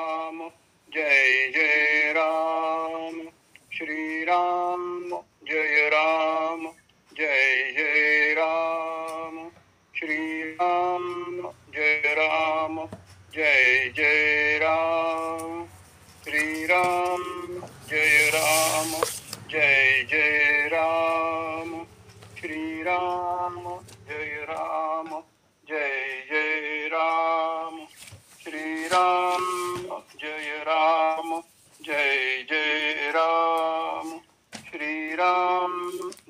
राम जय जय राम श्री राम जय राम जय जय राम श्री राम जय राम जय जय राम श्री राम जय राम जय जय राम श्री राम जय राम जय जय राम श्री राम जय राम जय जय राम श्री राम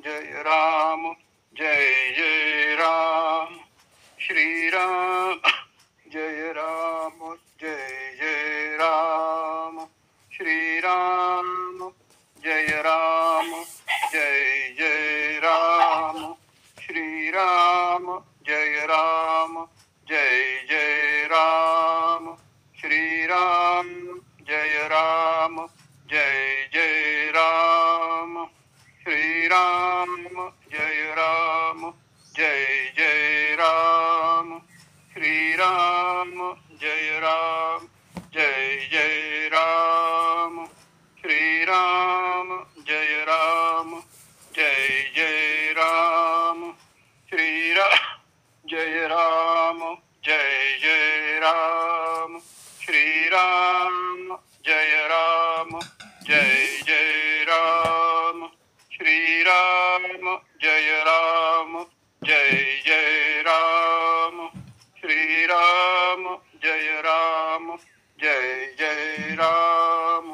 जय राम जय जय राम श्री राम जय राम जय जय राम श्री राम जय राम जय जय राम श्री राम जय राम जय जय राम श्री राम जय राम जय जय राम श्री राम जय राम जय जय राम श्री राम जय राम जय जय राम श्री राम जय राम जय जय राम श्री राम जय राम जय जय राम श्री राम जय राम जय जय राम श्री राम जय राम जय जय राम श्री राम जय राम जय जय राम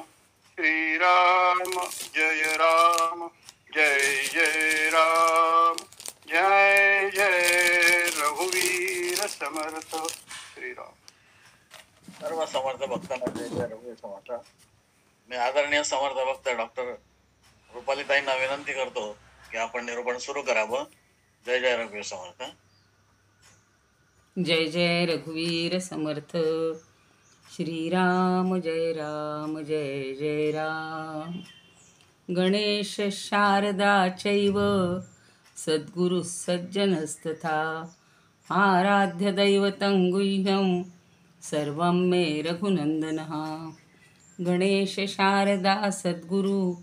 श्री राम जय राम जय जय राम जय जय रघुवीर समर्थ श्रीराम. सर्व समर्थ भक्तांना जय जय रघुवीर समर्थ. मी आदरणीय समर्थ भक्त डॉक्टर रुपालीताईंना विनंती करतो की आपण निरूपण सुरू करावं. जय जय रघुवीर समर्थ. जय जय रघुवीर समर्थ. श्रीराम जय राम जय जय राम. गणेश शारदा चैव सद्गुरुः सज्जनस्तथा आराध्य दैवतं गुह्यं सर्वं मे रघुनंदनः. गणेश शारदा सद्गुरु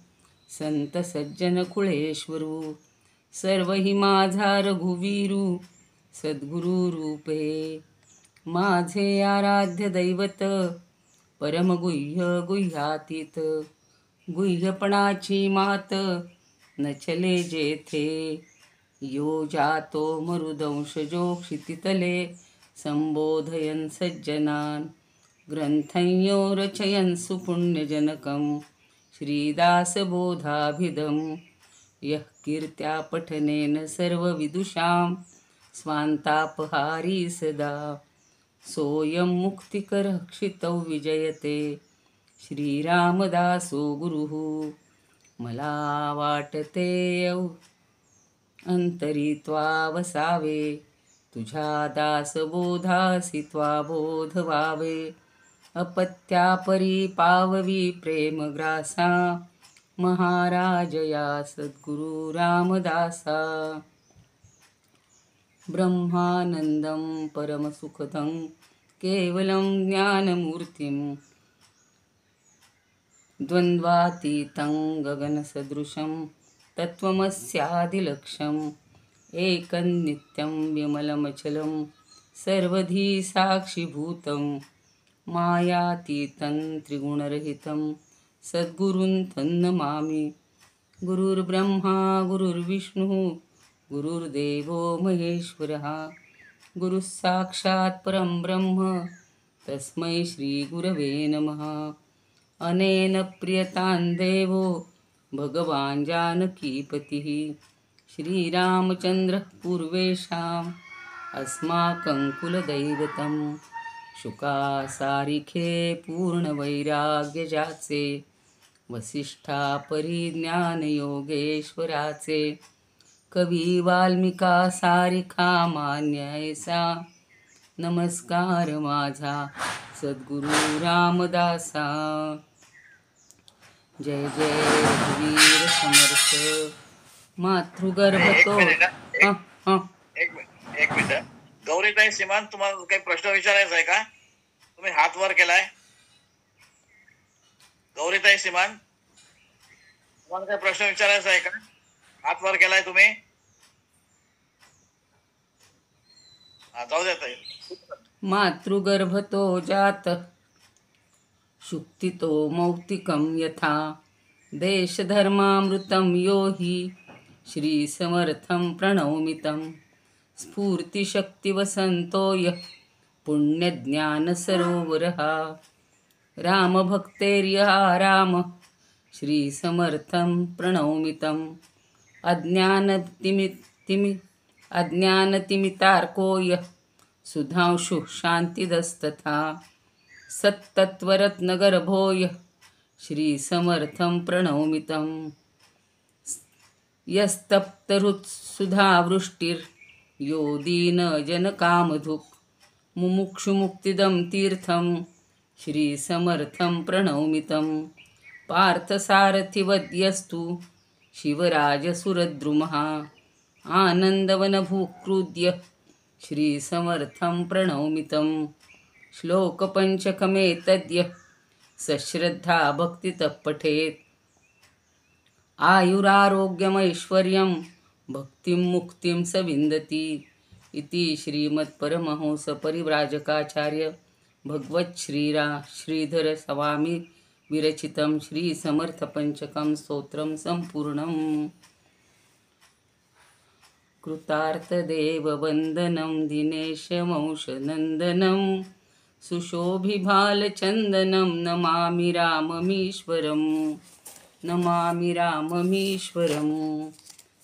संत सज्जन कुळेश्वरू सर्व हि माझा रघुवीरू सद्गुरु रूपे. माझे आराध्य दैवत परमगुह्य गुह्यातीत गुह्यपणाची मात न चले जेथे. यो जातो मरुदंशजो क्षितितले संबोधयन् सज्जनान् ग्रंथं यो रचयन् सुपुण्यजनकं श्रीदासबोधाभिधं. यः कीर्त्या पठनेन सर्वविदुषां स्वान्तापहारी सदा सोऽयं मुक्तिकरः क्षितौ विजयते श्रीरामदासो गुरुः. मला वाटते अंतरित्वा वसावे तुझ्या दासबोधासी त्वा बोध व्हावे. अपत्यापरी पाववी प्रेमग्रासा महाराज या सद्गुरु रामदासा. ब्रह्मानंदं परमसुखदं केवलं ज्ञानमूर्तिं द्वन्द्वातीतं गगनसदृशं तत्त्वमस्यादिलक्ष्यम्. एकं नित्यं विमलमचलं सर्वधी साक्षिभूतं मायातीतं त्रिगुणरहितं सद्गुरुं तन्नमामि. गुरुर्ब्रह्मा गुरुर्विष्णुः गुरुर्देवो महेश्वरः गुरुः साक्षात् परं ब्रह्म तस्मै श्रीगुरवे नमः. अनेन प्रियतां देवो भगवान् जानकीपतिः श्रीरामचन्द्रः पूर्वेषाम् अस्माकं कुलदैवतं. शुकासारिखे पूर्णवैराग्यजाचे वसिष्ठा परिज्ञानयोगेश्वराचे कवी वाल्मिका सारिखा मान्यैसा. नमस्कार माझा सद्गुरु रामदासा. जय जय रघुवीर समर्थ. मातृगर्भतो एक मिनिट गौरीताई सीमांत, तुम्हाला काही प्रश्न विचारायचा आहे का? तुम्ही हात वर केलाय. गौरीताई सीमान, तुम्हाला काही प्रश्न विचारायचा आहे का? हात वर केलाय तुम्ही? जाऊ द्या ताई. मातृगर्भतो जात शुक्तितो मौक्तिकं यथा देशधर्मामृतं यो हि श्रीसमर्थं प्रणौमितं स्फूर्तिशक्तिवसन्तो यः पुण्यज्ञानसरोवरः रामभक्तेर्यः राम श्रीसमर्थं प्रणौमितं अज्ञानतिमितार्को यः सुधांशुः शान्तिदस्तथा सत्तत्वरत्नगर्भो यः श्रीसमर्थं प्रणौमितं यस्तप्तहृत्सुधावृष्टिर्यो दीनजनकामधुक् मुमुक्षुमुक्तिदं तीर्थं श्रीसमर्थं प्रणौमितं पार्थसारथिवद्यस्तु शिवराजसुरद्रुमः आनन्दवनभूकृद्य श्रीसमर्थं प्रणौमितं श्लोकपञ्चकमेतद्य सश्रद्धा भक्तितः पठेत् आयुरारोग्यमैश्वर्यं भक्तिं मुक्तिं स विन्दति इति श्रीमत्परमहंसपरिव्राजकाचार्य श्रीधर स्वामी विरचितं श्रीसमर्थपञ्चकं स्तोत्रं सम्पूर्णम्। कृतार्थदेववन्दनं दिनेशमंशनन्दनं सुशोभिभालचन्दनं नमामि राममीश्वरं नमामि राममीश्वरं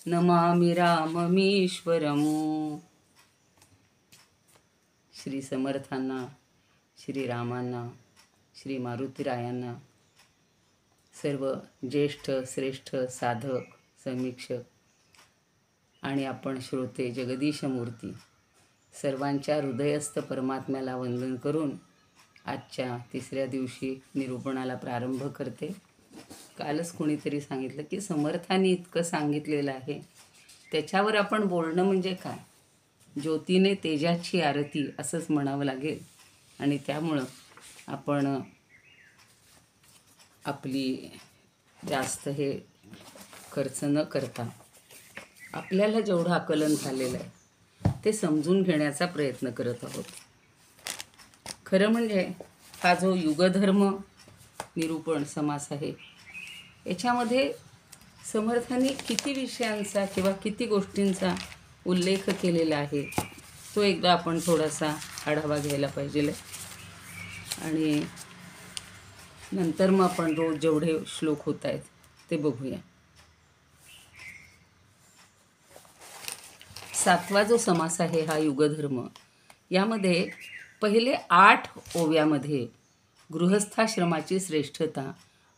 नमामि राममीश्वरं। श्री समर्थांना, श्रीरामांना, श्री मारुतीरायांना, सर्व ज्येष्ठ श्रेष्ठ साधक समीक्षक आणि आपण श्रोते जगदीशमूर्ती सर्वांच्या हृदयस्थ परमात्म्याला वंदन करून आजच्या तिसऱ्या दिवशी निरूपणाला प्रारंभ करते। कालच कोणीतरी सांगितलं की समर्थांनी इतकं सांगितलेलं आहे, त्याच्यावर आपण बोलणं म्हणजे काय, ज्योतीने तेजाची आरती असंच म्हणावं लागेल। आणि त्यामुळं आपण आपली जास्त हे खर्च न करता आपल्याला जेवढं आकलन झालेलं आहे ते समजून घेण्याचा प्रयत्न करत आहोत। खरं म्हणजे हा जो युगधर्म निरूपण समास आहे याच्यामध्ये समर्थांनी किती विषयांचा किंवा किती गोष्टींचा उल्लेख केलेला आहे तो एकदा आपण थोडासा आढावा घ्यायला पाहिजे आणि नंतर मग आपण रोज जेवढे श्लोक होत आहेत ते बघूया। 7वा जो समास आहे हा युगधर्म, यामध्ये पहिले 8 ओव्यामध्ये गृहस्थाश्रमाची श्रेष्ठता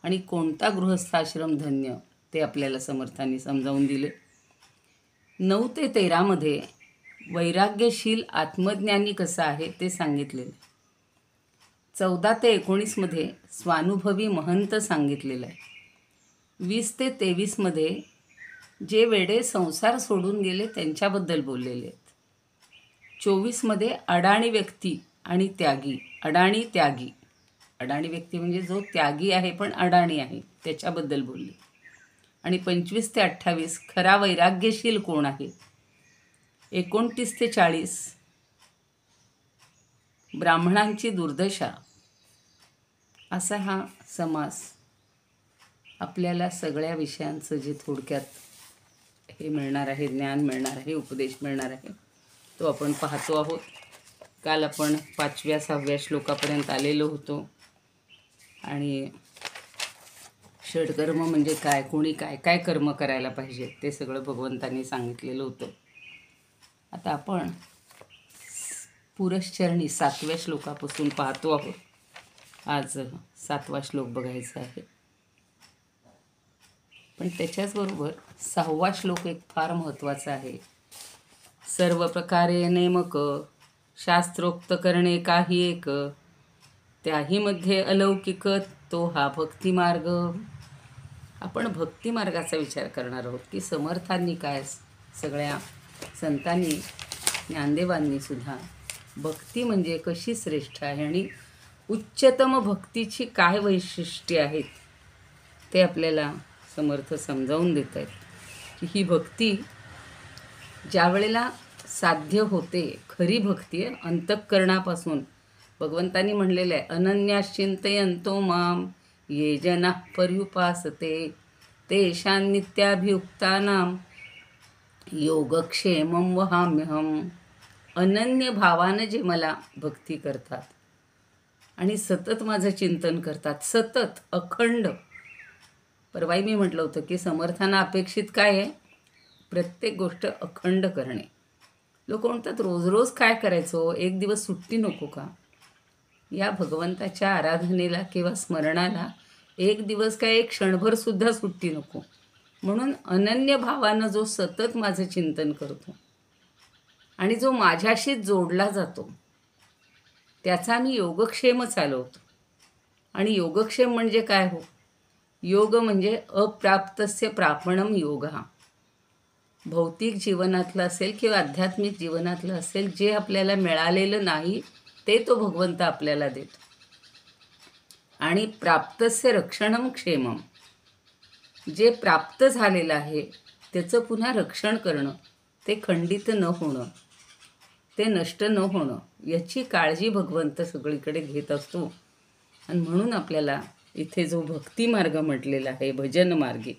आणि कोणता गृहस्थाश्रम धन्य ते आपल्याला समर्थांनी समजावून दिले। 9 ते 13 मध्ये वैराग्यशील आत्मज्ञानी कसा आहे ते सांगितलेले। 14 ते 19 मध्ये स्वानुभवी महंत सांगितलेलं आहे। 20 ते 23 मध्ये जे वेडे संसार सोडून गेले त्यांच्याबद्दल बोललेले आहेत। 24 मध्ये अडाणी व्यक्ती आणि त्यागी, अडाणी त्यागी, अडाणी व्यक्ती म्हणजे जो त्यागी आहे पण अडाणी आहे त्याच्याबद्दल बोलले। आणि 25 ते 28 खरा वैराग्यशील कोण आहे। 29 ते 40 ब्राह्मणांची दुर्दशा असा हा समास आपल्याला सगळ्या विषयांचं जे थोडक्यात हे मिळणार आहे, ज्ञान मिळणार आहे, उपदेश मिळणार आहे तो आपण पाहतो आहोत। काल आपण 5व्या 6व्या श्लोकापर्यंत आलेलो होतो आणि षडकर्म म्हणजे काय, कोणी काय काय कर्म करायला पाहिजे ते सगळं भगवंतांनी सांगितलेलं होतं। आता आपण पुरश्चरणी 7व्या श्लोकापासून पाहतो आहोत। आज 7वा श्लोक बघायचा आहे, पण त्याच्याचबरोबर 6वा श्लोक एक फार महत्त्वाचा आहे। सर्व प्रकारे नेमक शास्त्रोक्त करणे काही एक, त्याही मध्ये अलौकिक तो हा भक्तिमार्ग। आपण भक्तिमार्गाचा विचार करणार आहोत की समर्थांनी काय, सगळ्या संतांनी ज्ञानदेवांनी सुद्धा भक्ती म्हणजे कशी श्रेष्ठ आहे आणि उच्चतम भक्तीची काय वैशिष्ट्ये आहेत ते आपल्याला समर्थ समजावून देत आहेत की ही भक्ती ज्या वेळेला साध्य होते, खरी भक्ती आहे, अंतःकरणापासून. भगवंतांनी म्हणलेलं आहे, अनन्याश्चिंतयन्तो माम ये जनाः पर्युपासते तेषां नित्याभियुक्तानां योगक्षेमं वहाम्यहम्. अनन्य भावानं जे मला भक्ती करतात आणि सतत माझं चिंतन करतात, सतत अखंड. परवाही मी म्हटलं होतं की समर्थांना अपेक्षित काय आहे? प्रत्येक गोष्ट अखंड करणे. लोक म्हणतात रोज रोज काय करायचो, एक दिवस सुट्टी नको का? या भगवंताच्या आराधनेला किंवा स्मरणाला एक दिवस काय, एक क्षणभरसुद्धा सुट्टी नको. म्हणून अनन्य भावानं जो सतत माझं चिंतन करतो आणि जो माझ्याशी जोडला जातो त्याचा मी योगक्षेम चालवतो. आणि योगक्षेम म्हणजे काय हो? योग म्हणजे अप्राप्तस्य प्रापणम योगा. भौतिक जीवनातलं असेल किंवा आध्यात्मिक जीवनातलं असेल, जे आपल्याला मिळालेलं नाही ते तो भगवंत आपल्याला देतो. आणि प्राप्तस्य रक्षणम क्षेमम, जे प्राप्त झालेलं आहे त्याचं पुन्हा रक्षण करणं, ते खंडित न होणं, ते नष्ट न होणं, याची काळजी भगवंत सगळीकडे घेत असतो. आणि म्हणून आपल्याला इथे जो भक्ती मार्ग म्हटलेला आहे, भजन मार्गी,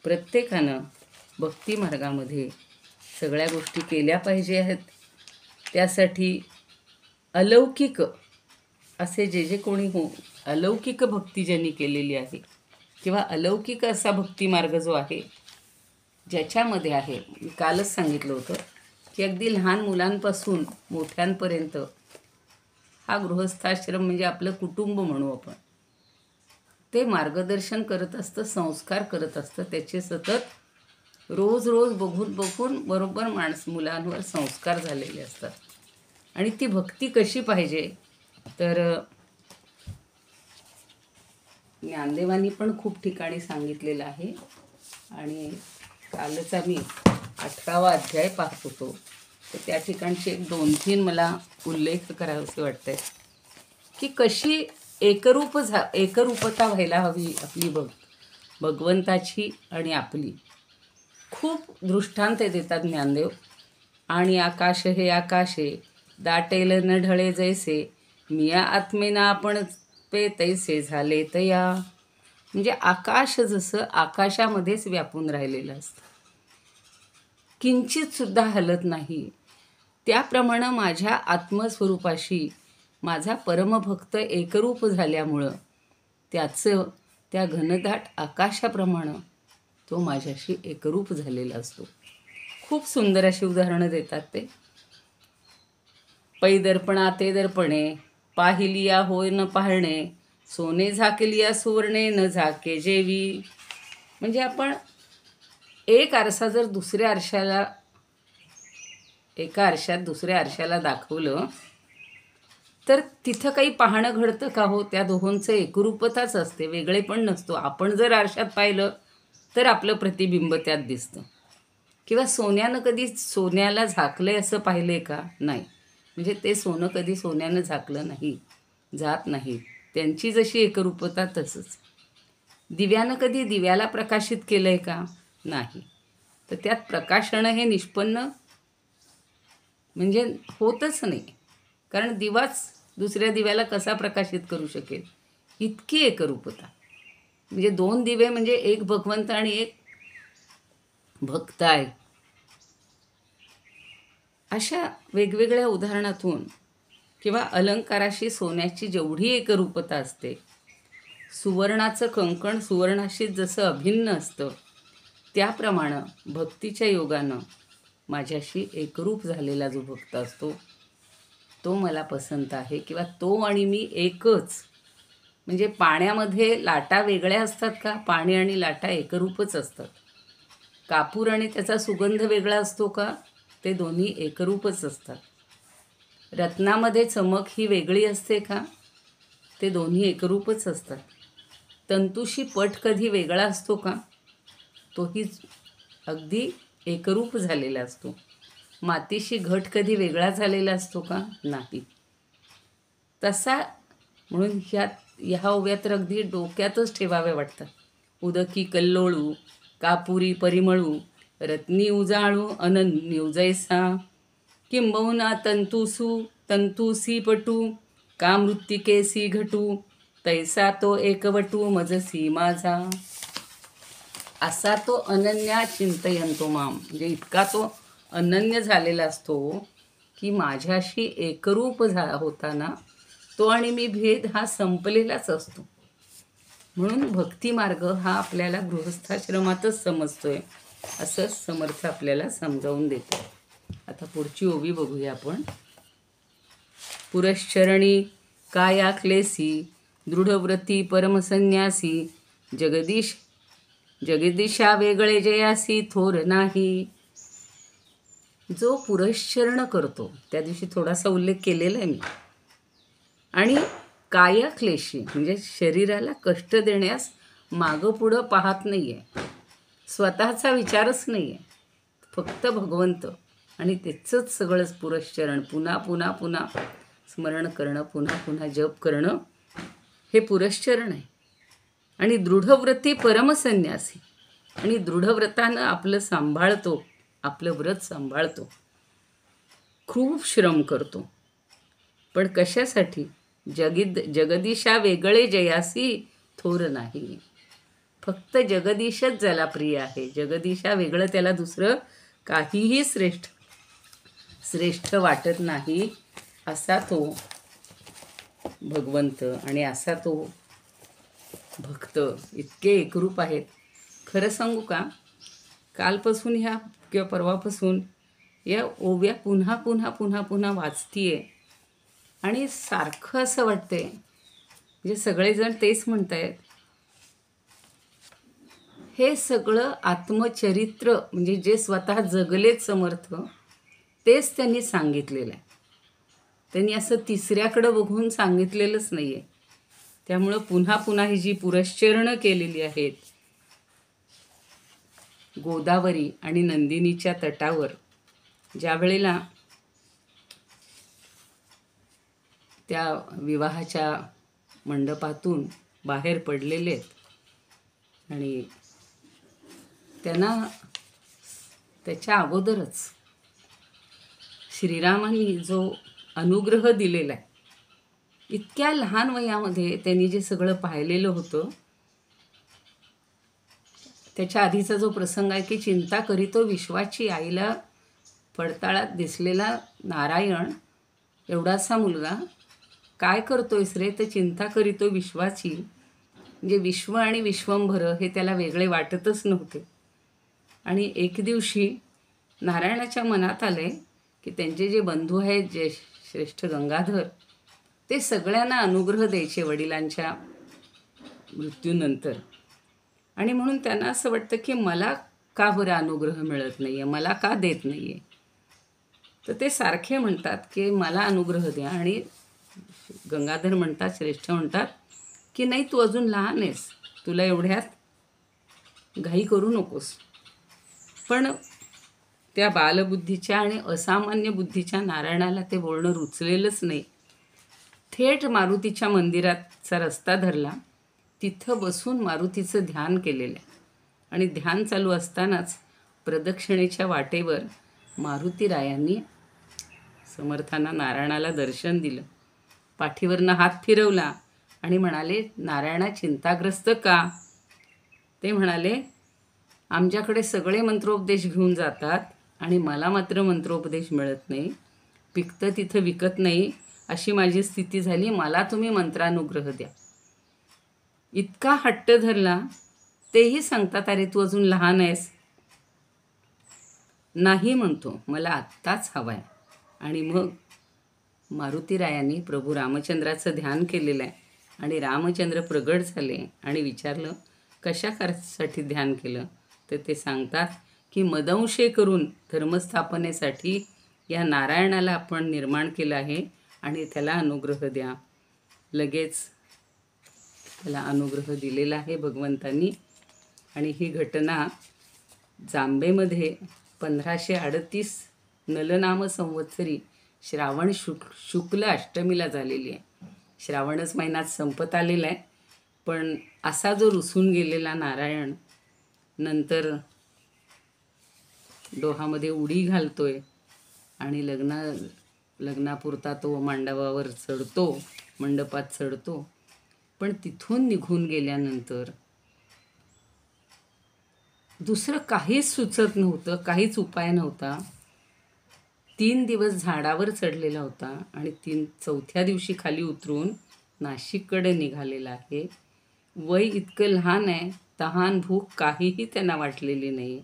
प्रत्येकानं भक्ती मार्गामध्ये सगळ्या गोष्टी केल्या पाहिजे आहेत. त्यासाठी अलौकिक असे जे कोणी अलौकिक भक्ती ज्यांनी केलेली आहे किंवा अलौकिक असा भक्ती मार्ग जो आहे, ज्याच्यामध्ये आहे, मी कालच सांगितलं होतं की अगदी लहान मुलांपासून मोठ्यांपर्यंत हा गृहस्थाश्रम म्हणजे आपलं कुटुंब म्हणू आपण, ते मार्गदर्शन करत असतं, संस्कार करत असतं. त्याचे सतत रोज रोज बघून बरोबर मुलांवर संस्कार झालेले असतात. आणि ती भक्ती कशी पाहिजे तर ज्ञानदेवांनी पण खूप ठिकाणी सांगितलेलं आहे. आणि कालच आम्ही 18वा अध्याय पाहत होतो, तर त्या ठिकाणचे 2-3 मला उल्लेख करावेसे वाटते की कशी एकरूपता व्हायला हवी आपली भगवंताची आणि आपली. खूप दृष्टांत देतात ज्ञानदेव. आणि आकाश हे आकाशे दाटेल न ढळे जैसे, मिया आत्मेना आपण पे तैसे झाले तया. म्हणजे आकाश जसं आकाशामध्येच व्यापून राहिलेलं असतं, किंचितसुद्धा हलत नाही, त्याप्रमाणे माझ्या आत्मस्वरूपाशी माझा परमभक्त एकरूप झाल्यामुळं त्याचं त्या घनदाट आकाशाप्रमाणे तो माझ्याशी एकरूप झालेला असतो. खूप सुंदर अशी उदाहरणं देतात ते. पै दर्पणा ते दर्पणे, पाहिलिया होय न पाहणे, सोने झाकलिया सुवर्णे न झाके जेवी. म्हणजे आपण एक आरसा जर एका आरशात दुसऱ्या आरशाला दाखवलं तर तिथं काही पाहणं घडतं का हो? त्या दोहोंचं एकरूपताच असते, वेगळे पण नसतो. आपण जर आरशात पाहिलं तर आपलं प्रतिबिंब त्यात दिसतं. किंवा सोन्यानं कधी सोन्याला झाकलंय असं पाहिलंय का? नाही. म्हणजे ते सोनं कधी सोन्यानं झाकलं नाही, जात नाही. त्यांची जशी एकरूपता तसंच. दिव्यानं कधी दिव्याला प्रकाशित केलं आहे का? नाही. तर त्यात प्रकाशनं हे निष्पन्न म्हणजे होतच नाही. कारण दिवाच दुसऱ्या दिव्याला कसा प्रकाशित करू शकेल? इतकी एकरूपता. म्हणजे 2 दिवे म्हणजे एक भगवंत आणि एक भक्त आहे. अशा वेगवेगळ्या उदाहरणातून किंवा अलंकाराशी सोन्याची जेवढी एकरूपता असते, सुवर्णाचं कंकण सुवर्णाशी जसं अभिन्न असतं, त्याप्रमाणे भक्तीच्या योगानं माझ्याशी एकरूप झालेला जो भक्त असतो तो मला पसंत आहे. किंवा तो आणि मी एकच. म्हणजे पाण्यामध्ये लाटा वेगळ्या असतात का? पाणी आणि लाटा एकरूपच असतात. कापूर आणि त्याचा सुगंध वेगळा असतो का? ते दोन्ही एकरूपच असतात. रत्नामध्ये चमक ही वेगळी असते का? ते दोन्ही एकरूपच असतात. तंतूशी पट कधी वेगळा असतो का? तोही अगदी एकरूप झालेला असतो. मातीशी घट कधी वेगळा झालेला असतो का? नाही. तसा म्हणून ह्या ह्या ओव्या तर अगदी डोक्यातच ठेवाव्या वाटतात. उदकी कल्लोळू, कापुरी परिमळू, रत्नी उजाळू अनन्यू जैसा, किंबहुना तंतुसी पटू, का मृत्तिकेसी घटू, तैसा तो एकवटू मजसी माझा. असा तो अनन्या चिंतयंतो माम, म्हणजे इतका तो अनन्य झालेला असतो की माझ्याशी एकरूप होताना तो आणि मी भेद हा संपलेलाच असतो. म्हणून भक्ती मार्ग हा आपल्याला गृहस्थाश्रमातच समजतोय असं समर्थ आपल्याला समजावून देतो. आता पुढची ओवी बघूया आपण. पुरश्चरणी काया क्लेसी, दृढव्रती परमसन्यासी, जगदीशा वेगळे जयासी थोर नाही. जो पुरश्चरण करतो, त्या दिवशी थोडासा उल्लेख केलेला आहे मी, आणि काया क्लेशी म्हणजे शरीराला कष्ट देण्यास मागं पुढं पाहत नाही आहे, स्वतःचा विचारच नाही आहे, फक्त भगवंत आणि त्याचंच सगळंच पुरश्चरण, पुन्हा पुन्हा पुन्हा स्मरण करणं, पुन्हा पुन्हा जप करणं, हे पुरश्चरण आहे. आणि दृढव्रती परमसन्यासी, आणि दृढव्रतानं आपलं सांभाळतो, आपलं व्रत सांभाळतो, खूप श्रम करतो. पण कशासाठी? जगदीशा वेगळे जयासी थोर नाही. फक्त जगदीशच ज्याला प्रिय आहे, जगदीशा वेगळं त्याला दुसरं काहीही श्रेष्ठ वाटत नाही, असा तो भगवंत आणि असा तो भक्त इतके एकरूप आहेत. खरं सांगू का, कालपासून ह्या किंवा परवापासून या ओव्या पुन्हा पुन्हा पुन्हा पुन्हा वाचतीये आणि सारखं असं वाटतंय, म्हणजे सगळेजण तेच म्हणतायत, हे सगळं आत्मचरित्र म्हणजे जे स्वतः जगलेत समर्थ, तेच त्यांनी सांगितलेलं आहे. त्यांनी असं तिसऱ्याकडं बघून सांगितलेलंच नाही आहे. त्यामुळं पुन्हा पुन्हा ही जी पुरश्चरणं केलेली आहेत गोदावरी आणि नंदिनीच्या तटावर, ज्या वेळेला त्या विवाहाच्या मंडपातून बाहेर पडलेले आहेत आणि त्यांना त्याच्या अगोदरच श्रीरामांनी जो अनुग्रह दिलेला आहे, इतक्या लहान वयामध्ये त्यांनी जे सगळं पाहिलेलं होतं, त्याच्या आधीचा जो प्रसंग आहे की चिंता करीतो विश्वाची, आईला पडताळात दिसलेला नारायण एवढासा मुलगा, काय करतोयस रे, तर चिंता करीतो विश्वाची. म्हणजे विश्व आणि विश्वंभर हे त्याला वेगळे वाटतच नव्हते. आणि एक दिवशी नारायणाच्या मनात आले की त्यांचे जे बंधू आहेत, जे श्रेष्ठ गंगाधर, ते सगळ्यांना अनुग्रह द्यायचे वडिलांच्या मृत्यूनंतर. आणि म्हणून त्यांना असं वाटतं की मला का बरं अनुग्रह मिळत नाही आहे, मला का देत नाही आहे. तर ते सारखे म्हणतात की मला अनुग्रह द्या. आणि गंगाधर म्हणतात, श्रेष्ठ म्हणतात की नाही, तू अजून लहान आहेस, तुला एवढ्यात घाई करू नकोस. पण त्या बालबुद्धीच्या आणि असामान्य बुद्धीच्या नारायणाला ते बोलणं रुचलेलंच नाही. थेट मारुतीच्या मंदिराचा रस्ता धरला, तिथं बसून मारुतीचं ध्यान केलेलं आहे. आणि ध्यान चालू असतानाच प्रदक्षिणेच्या वाटेवर मारुतीरायांनी समर्थांना नारायणाला दर्शन दिलं, पाठीवरनं हात फिरवला आणि म्हणाले, नारायणा चिंताग्रस्त का? ते म्हणाले, आमच्याकडे सगळे मंत्रोपदेश घेऊन जातात आणि मला मात्र मंत्रोपदेश मिळत नाही, पिकतं तिथं विकत नाही, अशी माझी स्थिती झाली, मला तुम्ही मंत्रानुग्रह द्या. इतका हट्ट धरला. तेही सांगतात, अरे तू अजून लहान आहेस. नाही म्हणतो, मला आत्ताच हवा आहे. आणि मग मारुतीरायांनी प्रभू रामचंद्राचं ध्यान केलेलं आहे आणि रामचंद्र प्रगट झाले आणि विचारलं, कशासाठी ध्यान केलं? तर ते सांगतात की मदंशे करून धर्मस्थापनेसाठी या नारायणाला आपण निर्माण केलं आहे आणि त्याला अनुग्रह द्या. लगेच त्याला अनुग्रह दिलेला आहे भगवंतांनी. आणि ही घटना जांबेमध्ये 1538 नलनाम संवत्सरी श्रावण शुक्ल अष्टमीला झालेली आहे. श्रावणच महिन्यात संपत आलेला आहे, पण असा जो रुसून गेलेला नारायण नंतर डोहामध्ये उडी घालतोय आणि लग्नापुरता तो मांडवावर चढतो, मंडपात चढतो, पण तिथून निघून गेल्यानंतर दुसरं काहीच सुचत नव्हतं, काहीच उपाय नव्हता. 3 दिवस झाडावर चढलेला होता आणि चौथ्या दिवशी खाली उतरून नाशिककडे निघालेला आहे. वय इतकं लहान आहे, तहान भूक काहीही त्यांना वाटलेली नाही.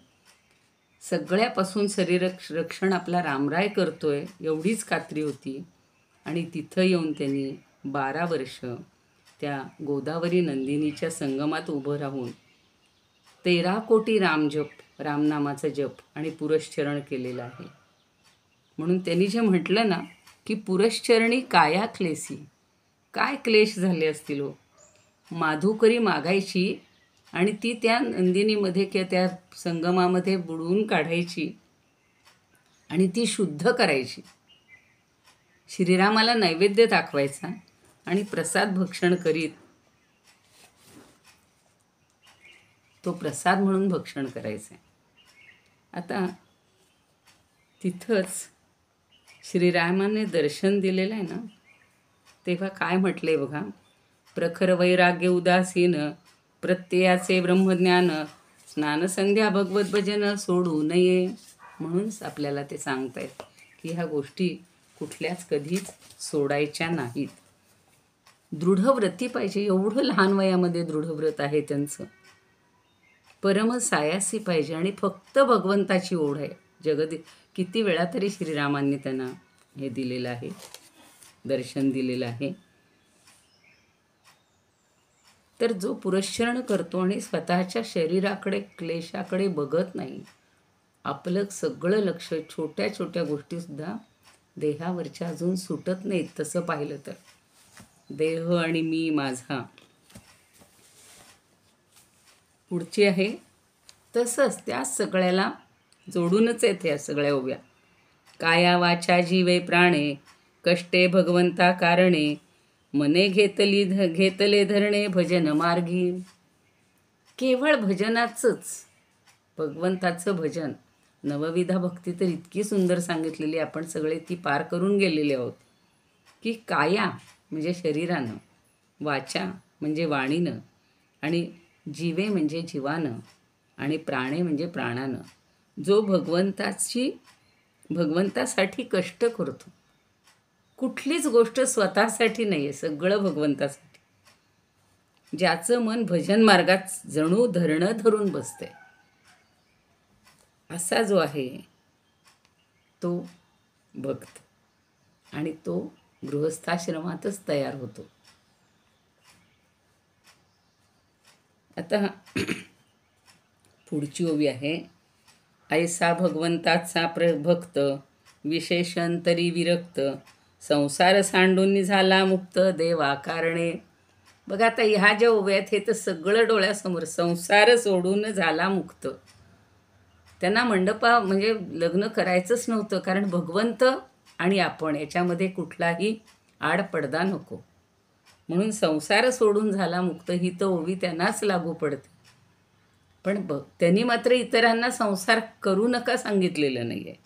सगळ्यापासून रक्षण आपला रामराय करतोय एवढीच खात्री होती. आणि तिथं येऊन त्यांनी 12 वर्ष त्या गोदावरी नंदिनीच्या संगमात उभं राहून 13 कोटी रामजप, रामनामाचा जप आणि पुरश्चरण केलेलं आहे. म्हणून त्यांनी जे म्हटलं ना की पुरश्चरणी काया क्लेशी, काय क्लेश झाले असतील हो. माधुकरी मागायची आणि ती त्या नंदिनीमध्ये किंवा त्या संगमामध्ये बुडवून काढायची आणि ती शुद्ध करायची. श्रीरामाला नैवेद्य दाखवायचा आणि प्रसाद भक्षण करीत तो प्रसाद म्हणून भक्षण करायचा. आता तिथंच श्रीरामाने दर्शन दिलेलं आहे ना, तेव्हा काय म्हटले बघा, प्रखर वैराग्य उदासीन प्रत्ययाचे ब्रह्मज्ञान स्नानसंध्या भगवत भजन सोडू नये. म्हणून आपल्याला ते सांगतायत की ह्या गोष्टी कुठल्याच कधीच सोडायच्या नाहीत. दृढव्रती पाहिजे, एवढं लहान वयामध्ये दृढव्रत आहे त्यांचं. परम सायासी पाहिजे आणि फक्त भगवंताची ओढ आहे. किती वेळा तरी श्रीरामांनी त्यांना हे दिलेलं आहे, दर्शन दिलेलं आहे. तर जो पुरश्चरण करतो आणि स्वतःच्या शरीराकडे क्लेशाकडे बघत नाही, आपलं सगळं लक्ष छोट्या छोट्या गोष्टीसुद्धा देहावरच्या अजून सुटत नाहीत. तसं पाहिलं तर देह आणि मी माझा पुढची आहे तसंच त्या सगळ्याला जोडूनच आहेत ह्या सगळ्या ओव्या. काया वाचा जीवे प्राणे कष्टे भगवंता कारणे मने घेतले धरणे भजन मार्गी. केवळ भजनाचंच, भगवंताचं भजन. नवविधा भक्ती तर इतकी सुंदर सांगितलेली, आपण सगळे ती पार करून गेलेले आहोत. की काया म्हणजे शरीरानं, वाचा म्हणजे वाणीनं, आणि जीवे म्हणजे जीवानं, आणि प्राणे म्हणजे प्राणानं. जो भगवंतासाठी कष्ट करतो, कुठलीच गोष्ट स्वतःसाठी नाही आहे, सगळं भगवंतासाठी. ज्याचं मन भजन मार्गात जणू धरणं धरून बसते, असा जो आहे तो भक्त, आणि तो गृहस्थाश्रमातच तयार होतो. आता पुढची ओवी आहे, ऐसा भगवंताचा भक्त विशेषण तरी विरक्त संसार सांडून झाला मुक्त देवा कारणे. बघा आता ह्या ज्या ओव्या आहेत हे तर सगळं डोळ्यासमोर, संसार सोडून झाला मुक्त. त्यांना म्हणजे लग्न करायचंच नव्हतं, कारण भगवंत आणि आपण याच्यामध्ये कुठलाही आड पडदा नको. म्हणून संसार सोडून झाला मुक्त ही तर ओवी त्यांनाच लागू पडते. पण त्यांनी मात्र इतरांना संसार करू नका सांगितलेलं नाही आहे.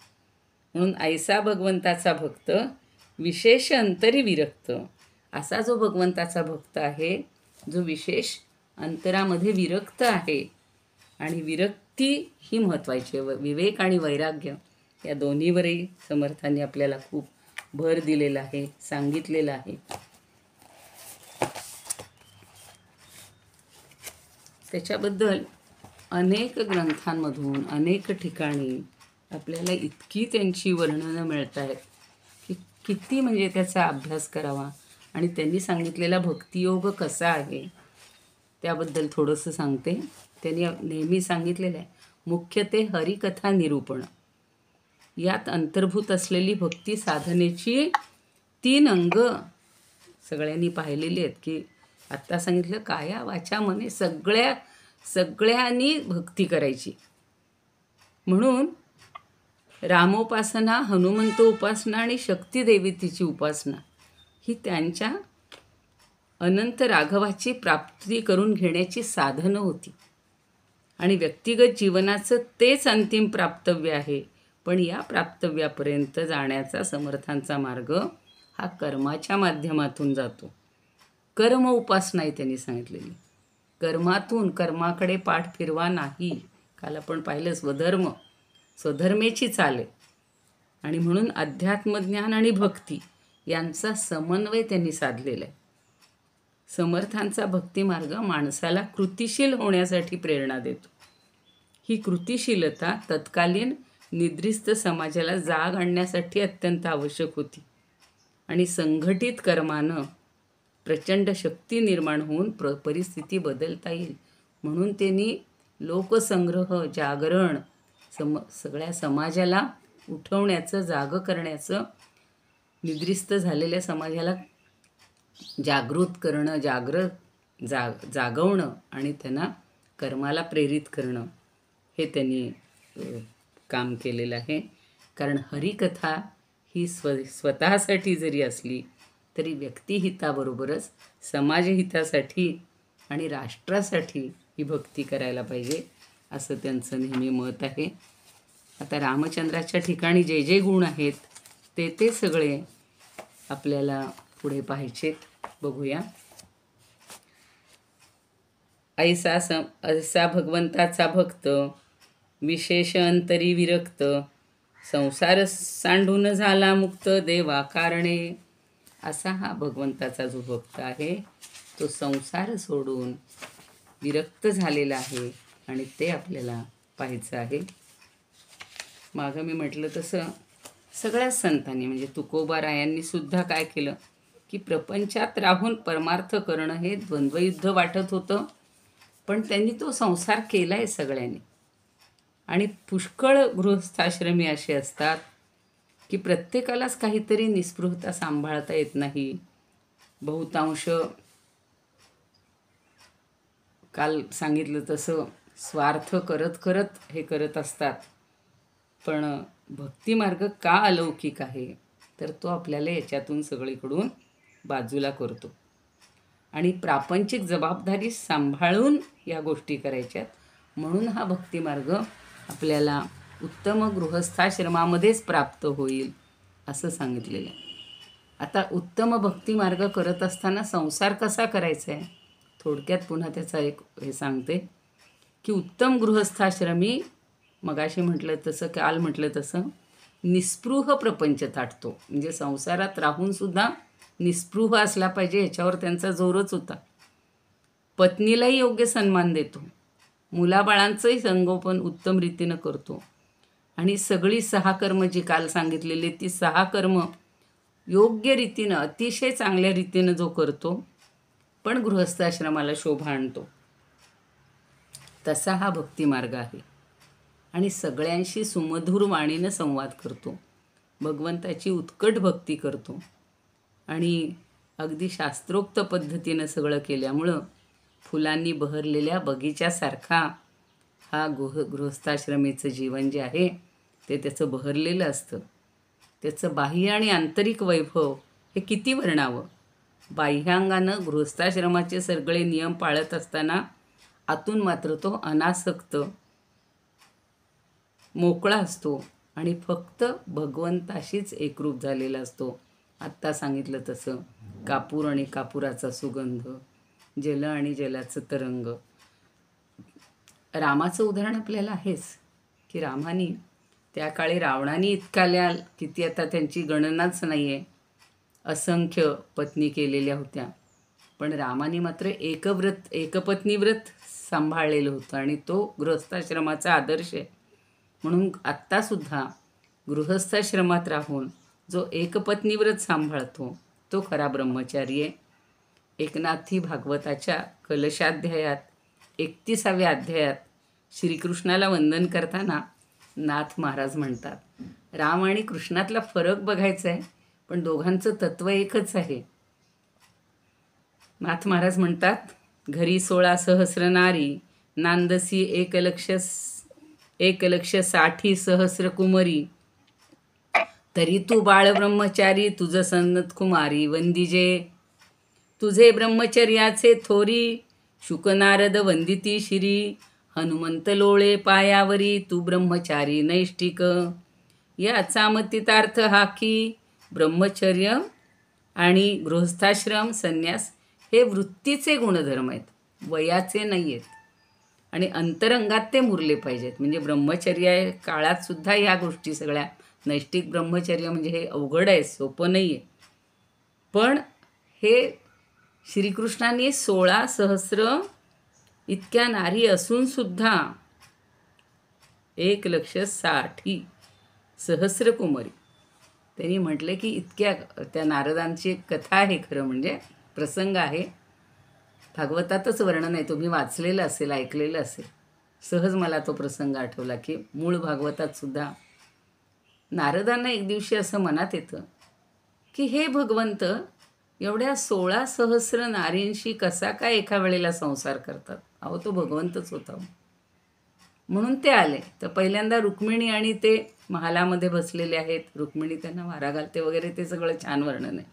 म्हणून ऐसा भगवंताचा भक्त विशेष अंतरी विरक्त, असा जो भगवंताचा भक्त आहे जो विशेष अंतरामध्ये विरक्त आहे. आणि विरक्ती ही महत्त्वाची आहे. विवेक आणि वैराग्य या दोन्हीवरही समर्थांनी आपल्याला खूप भर दिलेला आहे, सांगितलेलं आहे. त्याच्याबद्दल अनेक ग्रंथांमधून अनेक ठिकाणी आपल्याला इतकी त्यांची वर्णनं मिळत आहेत की किती म्हणजे त्याचा अभ्यास करावा. आणि त्यांनी सांगितलेला भक्तियोग कसा आहे त्याबद्दल थोडंसं सांगते. त्यांनी नेहमी सांगितलेलं आहे, मुख्य ते हरिकथा निरूपण. यात अंतर्भूत असलेली भक्ती साधनेची 3 अंग सगळ्यांनी पाहिलेली आहेत. की आत्ता सांगितलं काया वाचा मने, सगळ्यांनी भक्ती करायची. म्हणून रामोपासना, हनुमंत उपासना आणि शक्ती देवतेची उपासना ही त्यांच्या अनंत राघवाची प्राप्ती करून घेण्याची साधनं होती आणि व्यक्तिगत जीवनाचं तेच अंतिम प्राप्तव्य आहे. पण या प्राप्तव्यापर्यंत जाण्याचा समर्थांचा मार्ग हा कर्माच्या माध्यमातून जातो. कर्म उपासना आहे त्यांनी सांगितलेली. कर्मातून कर्माकडे पाठ फिरवा नाही. काल आपण पाहिलं स्वधर्मेची चाल आहे. आणि म्हणून अध्यात्मज्ञान आणि भक्ती यांचा समन्वय त्यांनी साधलेला आहे. समर्थांचा भक्तिमार्ग माणसाला कृतिशील होण्यासाठी प्रेरणा देतो. ही कृतिशीलता तत्कालीन निद्रिस्त समाजाला जाग आणण्यासाठी अत्यंत आवश्यक होती आणि संघटित कर्मानं प्रचंड शक्ती निर्माण होऊन परिस्थिती बदलता येईल म्हणून त्यांनी लोकसंग्रह, जागरण, सगळ्या समाजाला उठवण्याचं, जागं करण्याचं, निद्रिस्त झालेल्या समाजाला जागृत करणं, जागवणं आणि त्यांना कर्माला प्रेरित करणं हे त्यांनी काम केलेलं आहे. कारण हरिकथा ही स्वतःसाठी जरी असली तरी व्यक्तिहिताबरोबरच समाजहितासाठी आणि राष्ट्रासाठी ही भक्ती करायला पाहिजे असं त्यांचं नेहमी मत आहे. आता रामचंद्राच्या ठिकाणी जे जे गुण आहेत ते सगळे आपल्याला पुढे पाहायचेत. बघूया. ऐसा भगवंताचा भक्त, विशेष अंतरी विरक्त, संसार सांडून झाला मुक्त देवा कारणे. असा हा भगवंताचा जो भक्त आहे तो संसार सोडून विरक्त झालेला आहे आणि ते आपल्याला पाहायचं आहे. मागं मी म्हटलं तसं सगळ्याच संतांनी म्हणजे तुकोबारायांनी सुद्धा काय केलं की प्रपंचात राहून परमार्थ करणं हे द्वंद्वयुद्ध वाटत होतं. पण त्यांनी तो संसार केला आहे सगळ्यांनी. आणि पुष्कळ गृहस्थाश्रमी असे असतात की प्रत्येकालाच काहीतरी निस्पृहता सांभाळता येत नाही. बहुतांश काल सांगितलं तसं स्वार्थ करत हे करत असतात. पण भक्तिमार्ग का अलौकिक आहे तर तो आपल्याला याच्यातून सगळीकडून बाजूला करतो आणि प्रापंचिक जबाबदारी सांभाळून या गोष्टी करायच्यात. म्हणून हा भक्तिमार्ग आपल्याला उत्तम गृहस्थाश्रमामध्येच प्राप्त होईल असं सांगितलेलं आहे. आता उत्तम भक्तिमार्ग करत असताना संसार कसा करायचा आहे थोडक्यात पुन्हा त्याचा एक हे सांगते की उत्तम गृहस्थाश्रमी मगाशी म्हटलं तसं, काल म्हटलं तसं निस्पृह प्रपंच ताटतो. म्हणजे संसारात राहूनसुद्धा निस्पृह असला पाहिजे ह्याच्यावर त्यांचा जोरच होता. पत्नीलाही योग्य सन्मान देतो, मुलाबाळांचंही संगोपन उत्तम रीतीनं करतो आणि सगळी 6 कर्म जी काल सांगितलेली ती 6 कर्म योग्य रीतीनं अतिशय चांगल्या रीतीनं जो करतो पण गृहस्थाश्रमाला शोभा आणतो तसा हा भक्तिमार्ग आहे. आणि सगळ्यांशी सुमधुर वाणीनं संवाद करतो, भगवंताची उत्कट भक्ती करतो आणि अगदी शास्त्रोक्त पद्धतीनं सगळं केल्यामुळं फुलांनी बहरलेल्या बगीच्यासारखा हा गृहस्थाश्रमीचं जीवन जे आहे ते त्याचं बहरलेलं असतं. त्याचं बाह्य आणि आंतरिक वैभव हे किती वर्णावं. बाह्यांगानं गृहस्थाश्रमाचे सगळे नियम पाळत असताना आतून मात्र तो अनासक्त मोकळा असतो आणि फक्त भगवंताशीच एकरूप झालेला असतो. आत्ता सांगितलं तसं कापूर आणि कापुराचा सुगंध, जल आणि जलाचं तरंग. रामाचं उदाहरण आपल्याला आहेच की रामानी त्या काळी रावणाने इतकाल्या किती आता त्यांची गणनाच नाही आहे असंख्य पत्नी केलेल्या होत्या. पण रामाने मात्र एकपत्नी व्रत सांभाळलेलं होतं आणि तो गृहस्थाश्रमाचा आदर्श आहे. म्हणून आत्तासुद्धा गृहस्थाश्रमात राहून जो एकपत्नी व्रत सांभाळतो तो खरा ब्रह्मचारी आहे. एकनाथी भागवताच्या कलशाध्यायात 31व्या अध्यायात श्रीकृष्णाला वंदन करताना नाथ महाराज म्हणतात, राम आणि कृष्णातला फरक बघायचा आहे पण दोघांचं तत्त्व एकच आहे. नाथ महाराज म्हणतात, घरी 16 सहस्र नारी, नांदसी 1,60 सहस्र कुमरी, तरी तू बाळ ब्रह्मचारी तुझ सन्नत कुमारी वंदिजे. तुझे ब्रह्मचर्याचे थोरी, शुकनारद वंदिती शिरी, हनुमंत लोळे पायावरी, तू ब्रह्मचारी नैष्टिक. याचा मतितार्थ हा की ब्रह्मचर्य आणि गृहस्थाश्रम संन्यास हे वृत्तीचे गुणधर्म आहेत, वयाचे नाही आहेत. आणि अंतरंगात ते मुरले पाहिजेत. म्हणजे ब्रह्मचर्य काळात सुद्धा ह्या गोष्टी सगळ्या, नैष्टिक ब्रह्मचर्य म्हणजे हे अवघड आहे, सोपं नाही आहे. पण हे श्रीकृष्णांनी 16 सहस्र इतक्या नारी असूनसुद्धा 1,60,000 सहस्र कुमारी त्यांनी म्हटले की इतक्या, त्या नारदांची एक कथा आहे, खरं म्हणजे प्रसंग आहे, भागवतातच वर्णन आहे, तुम्ही वाचलेलं असेल, ऐकलेलं असेल. सहज मला तो प्रसंग आठवला की मूळ भागवतात सुद्धा नारदांना एक दिवशी असं मनात येतं की हे भगवंत एवढ्या 16 सहस्र नारींशी कसा काय एका वेळेला संसार करतात. अहो तो भगवंतच होता. म्हणून ते आले. तर पहिल्यांदा रुक्मिणी आणि ते महालामध्ये बसलेले आहेत, रुक्मिणी त्यांना वारा घालते वगैरे, ते सगळं छान वर्णन आहे.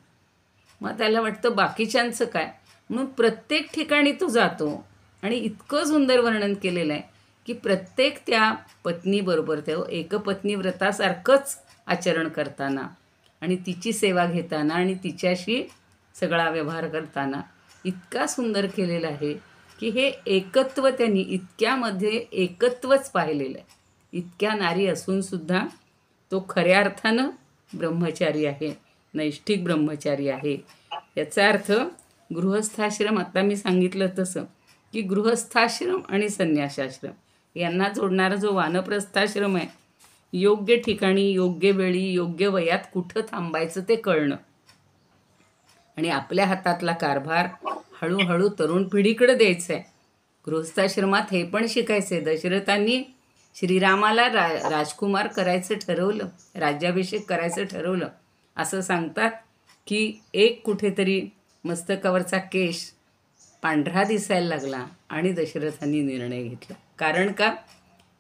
मग त्याला वाटतं बाकीच्यांचं काय, म्हणून प्रत्येक ठिकाणी तो जातो आणि इतकं सुंदर वर्णन केलेलं आहे की प्रत्येक त्या पत्नीबरोबर तो एकपत्नी व्रतासारखंच आचरण करताना आणि तिची सेवा घेताना आणि तिच्याशी सगळा व्यवहार करताना इतका सुंदर केलेला आहे की हे एकत्व त्यांनी इतक्यामध्ये एकत्वच पाहिलेलं आहे. इतक्या नारी असूनसुद्धा तो खऱ्या अर्थानं ब्रह्मचारी आहे, नैष्ठिक ब्रह्मचारी आहे. याचा अर्थ गृहस्थाश्रम, आता मी सांगितलं तसं की गृहस्थाश्रम आणि संन्यासाश्रम यांना जोडणारा जो वानप्रस्थाश्रम आहे, योग्य ठिकाणी, योग्य वेळी, योग्य वयात कुठं थांबायचं ते कळणं आणि आपल्या हातातला कारभार हळूहळू तरुण पिढीकडे द्यायचं आहे. गृहस्थाश्रमात हे पण शिकायचं आहे. दशरथांनी श्रीरामाला राजकुमार करायचं ठरवलं, राज्याभिषेक करायचं ठरवलं. असं सांगतात की एक कुठेतरी मस्तकावरचा केश पांढरा दिसायला लागला आणि दशरथांनी निर्णय घेतला. कारण का,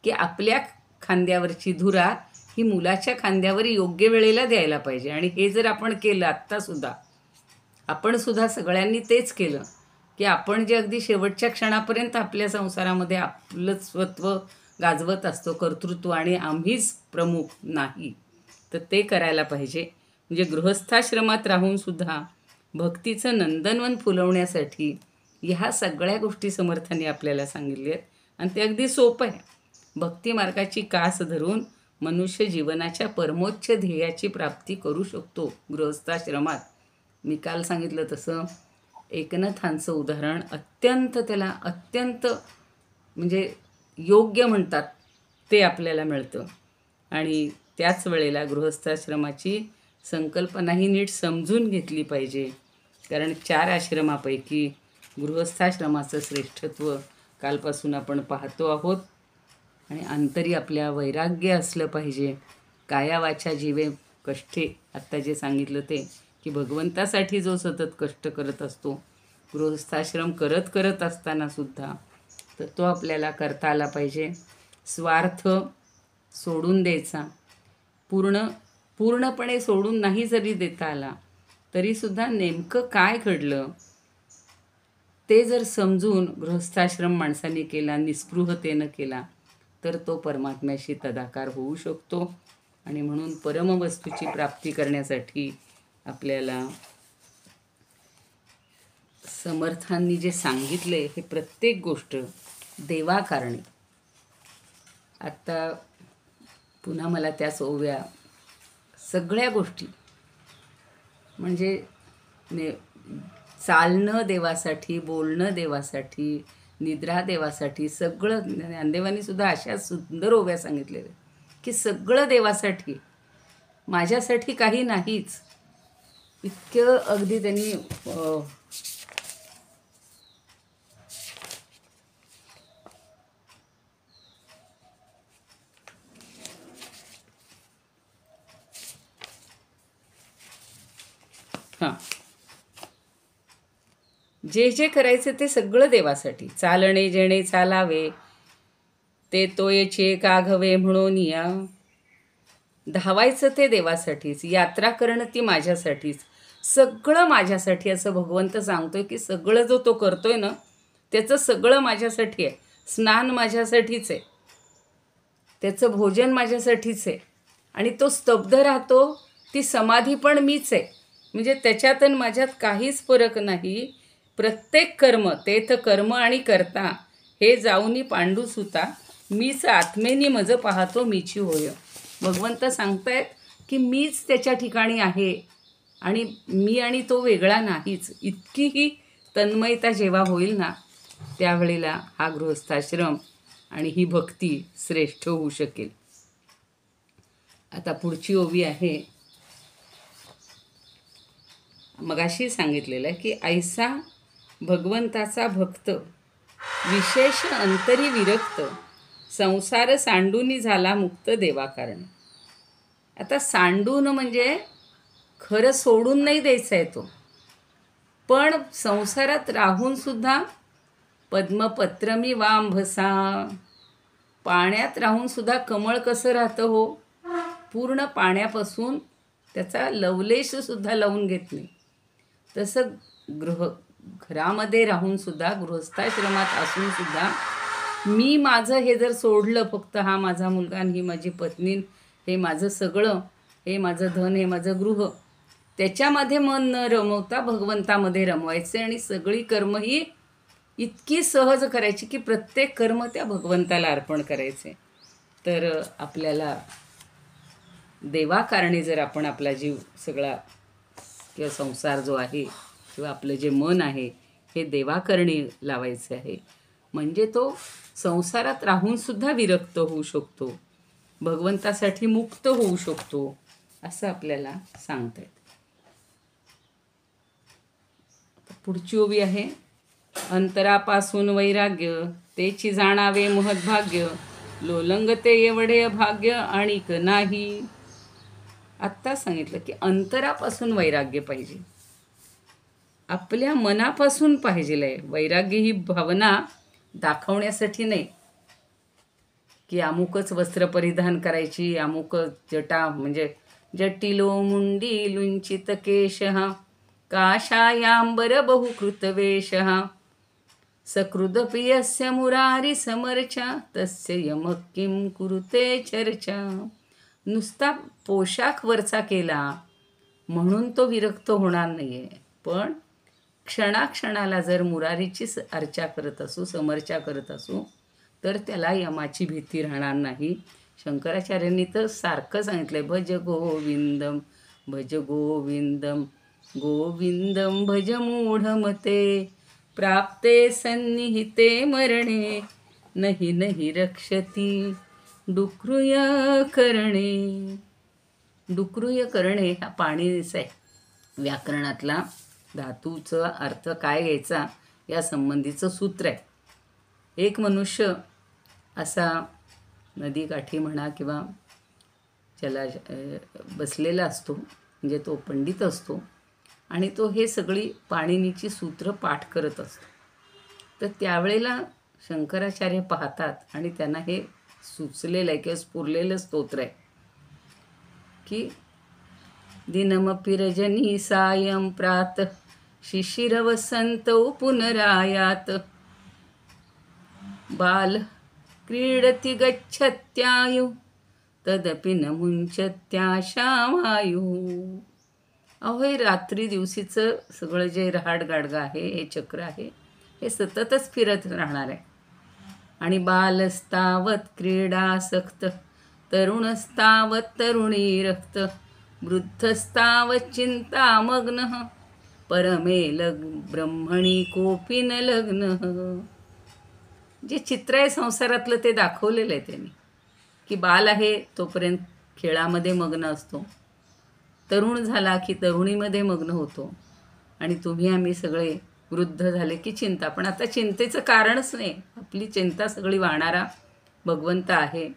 की आपल्या खांद्यावरची धुरा ही मुलाच्या खांद्यावर योग्य वेळेला द्यायला पाहिजे. आणि हे जर आपण केलं, आत्तासुद्धा आपण सुद्धा सगळ्यांनी तेच केलं की आपण जे अगदी शेवटच्या क्षणापर्यंत आपल्या संसारामध्ये आपलं स्वत्व गाजवत असतो, कर्तृत्व, आणि आम्हीच प्रमुख नाही, तर ते करायला पाहिजे. म्हणजे गृहस्थाश्रमात राहूनसुद्धा भक्तीचं नंदनवन फुलवण्यासाठी ह्या सगळ्या गोष्टी समर्थांनी आपल्याला सांगितल्या आहेत आणि ते अगदी सोपं आहे. भक्ती मार्गाची कास धरून मनुष्य जीवनाच्या परमोच्च ध्येयाची प्राप्ती करू शकतो गृहस्थाश्रमात. मी काल सांगितलं तसं एकनाथांचं उदाहरण त्याला अत्यंत म्हणजे योग्य म्हणतात ते आपल्याला मिळतं. आणि त्याच वेळेला गृहस्थाश्रमाची संकल्पनाही नीट समजून घेतली पाहिजे. कारण 4 आश्रमापैकी गृहस्थाश्रमाचं श्रेष्ठत्व कालपासून आपण पाहतो आहोत. आणि अंतरी आपल्या वैराग्य असलं पाहिजे. काया वाचा जीवे कष्टे, आत्ता जे सांगितलं ते की भगवंतासाठी जो सतत कष्ट करत असतो, गृहस्थाश्रम करत असताना सुद्धा, तर तो आपल्याला करता आला पाहिजे. स्वार्थ सोडून द्यायचा, पूर्णपणे सोडून नाही जरी देता आला तरीसुद्धा नेमकं काय घडलं ते जर समजून गृहस्थाश्रम माणसाने केला, निस्पृहतेनं केला, तर तो परमात्म्याशी तदाकार होऊ शकतो. आणि म्हणून परमवस्तूची प्राप्ती करण्यासाठी आपल्याला समर्थांनी जे सांगितले हे प्रत्येक गोष्ट देवाकारणी. आत्ता पुन्हा मला त्याच ओव्या, सगळ्या गोष्टी म्हणजे चालणं देवासाठी, बोलणं देवासाठी, निद्रा देवासाठी, सगळं ज्ञानदेवांनी सुद्धा अशा सुंदर ओव्या सांगितलेल्या की सगळं देवासाठी, माझ्यासाठी काही नाहीच. इतकं अगदी त्यांनी जे जे करायचं ते सगळं देवासाठी. चालणे जेणे चालावे ते तोयचे काघवे म्हणून या, धावायचं ते देवासाठीच, यात्रा करणं ती माझ्यासाठीच, सगळं माझ्यासाठी, असं भगवंत सांगतोय की सगळं जो तो करतोय ना त्याचं सगळं माझ्यासाठी आहे. स्नान माझ्यासाठीच आहे, त्याचं भोजन माझ्यासाठीच आहे, आणि तो स्तब्ध राहतो, ती समाधी पण मीच आहे. म्हणजे त्याच्यात आणि माझ्यात काहीच फरक नाही. प्रत्येक कर्म, तेथ कर्म आणि करता हे जाऊनी पांडुसुता, मीच आत्मेनी मज पाहतो मीची होय. भगवंत सांगतायत की मीच त्याच्या ठिकाणी आहे आणि मी आणि तो वेगळा नाहीच. इतकी ही तन्मयता जेव्हा होईल ना त्यावेळेला हा गृहस्थाश्रम आणि ही भक्ती श्रेष्ठ होऊ शकेल. आता पुढची ओवी आहे, मगाशी सांगितलेलं आहे की ऐसा भगवंताचा भक्त विशेष अंतरी विरक्त, संसार सांडूनी झाला मुक्त देवाकारणे. आता सांडून म्हणजे खरं सोडून नाही द्यायचं आहे तो, पण संसारात राहून सुद्धा पद्मपत्रमी वांभसा, पाण्यात राहून सुद्धा कमळ कसं राहतं हो, पूर्ण पाण्यापासून त्याचा लवलेशसुद्धा लावून घेत नाही. तसं घरामध्ये राहून सुद्धा, गृहस्थाश्रमात असून सुद्धा मी माझं हे जर सोडलं, फक्त हा माझा मुलगा आणि ही माझी पत्नी, हे माझं सगळं, हे माझं धन, हे माझं गृह, त्याच्यामध्ये मन न रमवता भगवंतामध्ये रमवायचे आणि सगळी कर्म ही इतकी सहज करायची की प्रत्येक कर्म त्या भगवंताला अर्पण करायचे. तर आपल्याला देवाकारणे जर आपण आपला जीव सगळा किंवा संसार जो आहे किंवा आपलं जे मन आहे हे देवाकरणी लावायचे आहे, म्हणजे तो संसारात राहूनसुद्धा विरक्त होऊ शकतो, भगवंतासाठी मुक्त होऊ शकतो, असं आपल्याला सांगता येतं. पुढची ओवी आहे, अंतरापासून वैराग्य तेची जाणावे महद्भाग्य, लोलंगते एवढे भाग्य आणिक नाही. आत्ता सांगितलं की अंतरापासून वैराग्य पाहिजे, आपल्या मनापासून पाहिजे आहे. वैराग्य ही भावना दाखवण्यासाठी नाही की अमुकच वस्त्र परिधान करायची, अमुक जटा, म्हणजे जटिलो मुंडी लुंचित केश, काशायांबर बहुकृत वेश, सकृदपि यस्य मुरारी समर्चा, तस्य यमः किं कुरुते चर्चा. नुसता पोशाख वरचा केला म्हणून तो विरक्त होणार नाही आहे, पण क्षणाक्षणाला जर मुरारीची अर्चा करत असू, समर्चा करत असू, तर त्याला यमाची भीती राहणार नाही. शंकराचार्यांनी तर सारखं सांगितलं आहे, भज गोविंदम भज गोविंदम गोविंदम भज मूढमते, प्राप्ते सन्निहिते मरणे, नहि नहि रक्षती डुक्रूय करणे. डुक्रूय करणे हा पाणीचा आहे, व्याकरणातला धातूचा अर्थ काय घ्यायचा या संबंधीचं सूत्र आहे. एक मनुष्य असा नदीकाठी म्हणा किंवा त्याला बसलेला असतो, म्हणजे तो पंडित असतो आणि तो हे सगळी पाणिनीची सूत्र पाठ करत असतो. तर त्यावेळेला शंकराचार्य पाहतात आणि त्यांना हे सुचलेलं आहे किंवा स्फुरलेलं स्तोत्र आहे की दिनमपि रजनी सायं प्रातः शिशिरवसन्तौ पुनरायात, बाल क्रीडति गच्छत्यायु तदपि न मुंचत्याशावायु. अहो हे रात्री दिवशीचं सगळं जे रहाडगाडगं आहे, हे चक्र आहे, हे सततच फिरत राहणार आहे. आणि बालस्तावत क्रीडासक्त, तरुणस्तावत तरुणी रक्त, वृद्धस्तावत चिंतामग्न, परमे ब्रह्मणी कोपी न लग्न. जे चित्र आहे संसारातलं ते दाखवलेलं आहे त्यांनी, की बाल आहे तोपर्यंत खेळामध्ये मग्न असतो, तरुण झाला की तरुणीमध्ये मग्न होतो, आणि तुम्ही आम्ही सगळे वृद्ध झाले की चिंता. पण आता चिंतेचं कारणच नाही, आपली चिंता सगळी वाहणारा भगवंत आहे,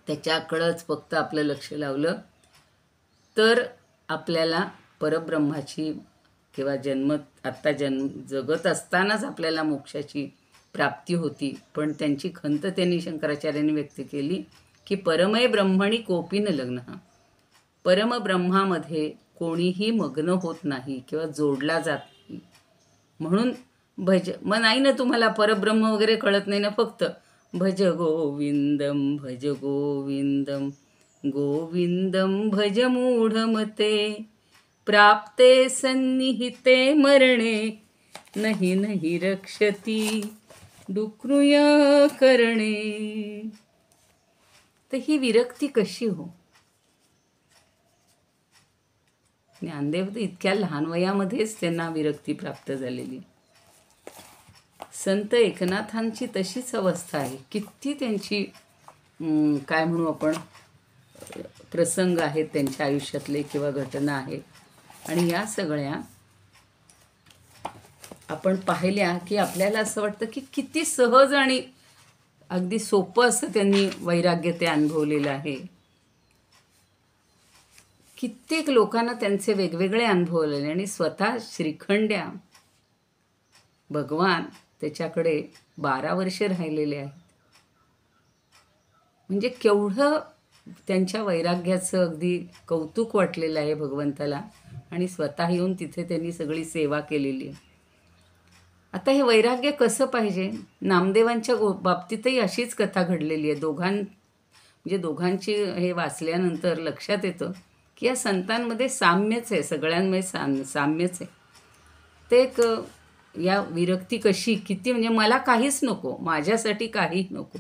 त्याच्याकडंच फक्त आपलं लक्ष लावलं तर आपल्याला परब्रह्माची किंवा जगत असतानाच आपल्याला मोक्षाची प्राप्ती होती. पण त्यांची खंत त्यांनी शंकराचार्यांनी व्यक्त केली की परमय ब्रह्मणी कोपीन लग्न. परमब्रह्मामध्ये कोणीही मग्न होत नाही किंवा जोडला जात नाही. म्हणून मग नाही ना तुम्हाला परब्रह्म वगैरे कळत नाही ना, फक्त भज गोविंदम भज गोविंदम गोविंदम भज मूढमते प्राप्ते सन्निहिते मरणे नहि नहि रक्षती डुक्रूय करणे. तर ही विरक्ती कशी हो? ज्ञानदेव तर इतक्या लहान वयामध्येच त्यांना विरक्ती प्राप्त झालेली. संत एकनाथांची तशीच अवस्था आहे. किती त्यांची काय म्हणू आपण प्रसंग आहेत त्यांच्या आयुष्यातले किंवा घटना आहेत, आणि या सगळ्या आपण पाहिल्या की आपल्याला असं वाटतं की किती सहज आणि अगदी सोपं असं त्यांनी वैराग्य ते अनुभवलेलं आहे. कित्येक लोकांना त्यांचे वेगवेगळे अनुभव आलेले, आणि स्वतः श्रीखंड्या भगवान त्याच्याकडे 12 वर्षे राहिलेले आहेत. म्हणजे केवढं त्यांच्या वैराग्याचं अगदी कौतुक वाटलेलं आहे भगवंताला, आणि स्वतः येऊन तिथे त्यांनी सगळी सेवा केलेली आहे. आता हे वैराग्य कसं पाहिजे? नामदेवांच्या बाबतीतही अशीच कथा घडलेली आहे. दोघांची हे वाचल्यानंतर लक्षात येतं की या संतांमध्ये साम्यच आहे, सगळ्यांमध्ये साम्यच आहे. ते एक या विरक्ती कशी, किती म्हणजे मला काहीच नको, माझ्यासाठी काही नको,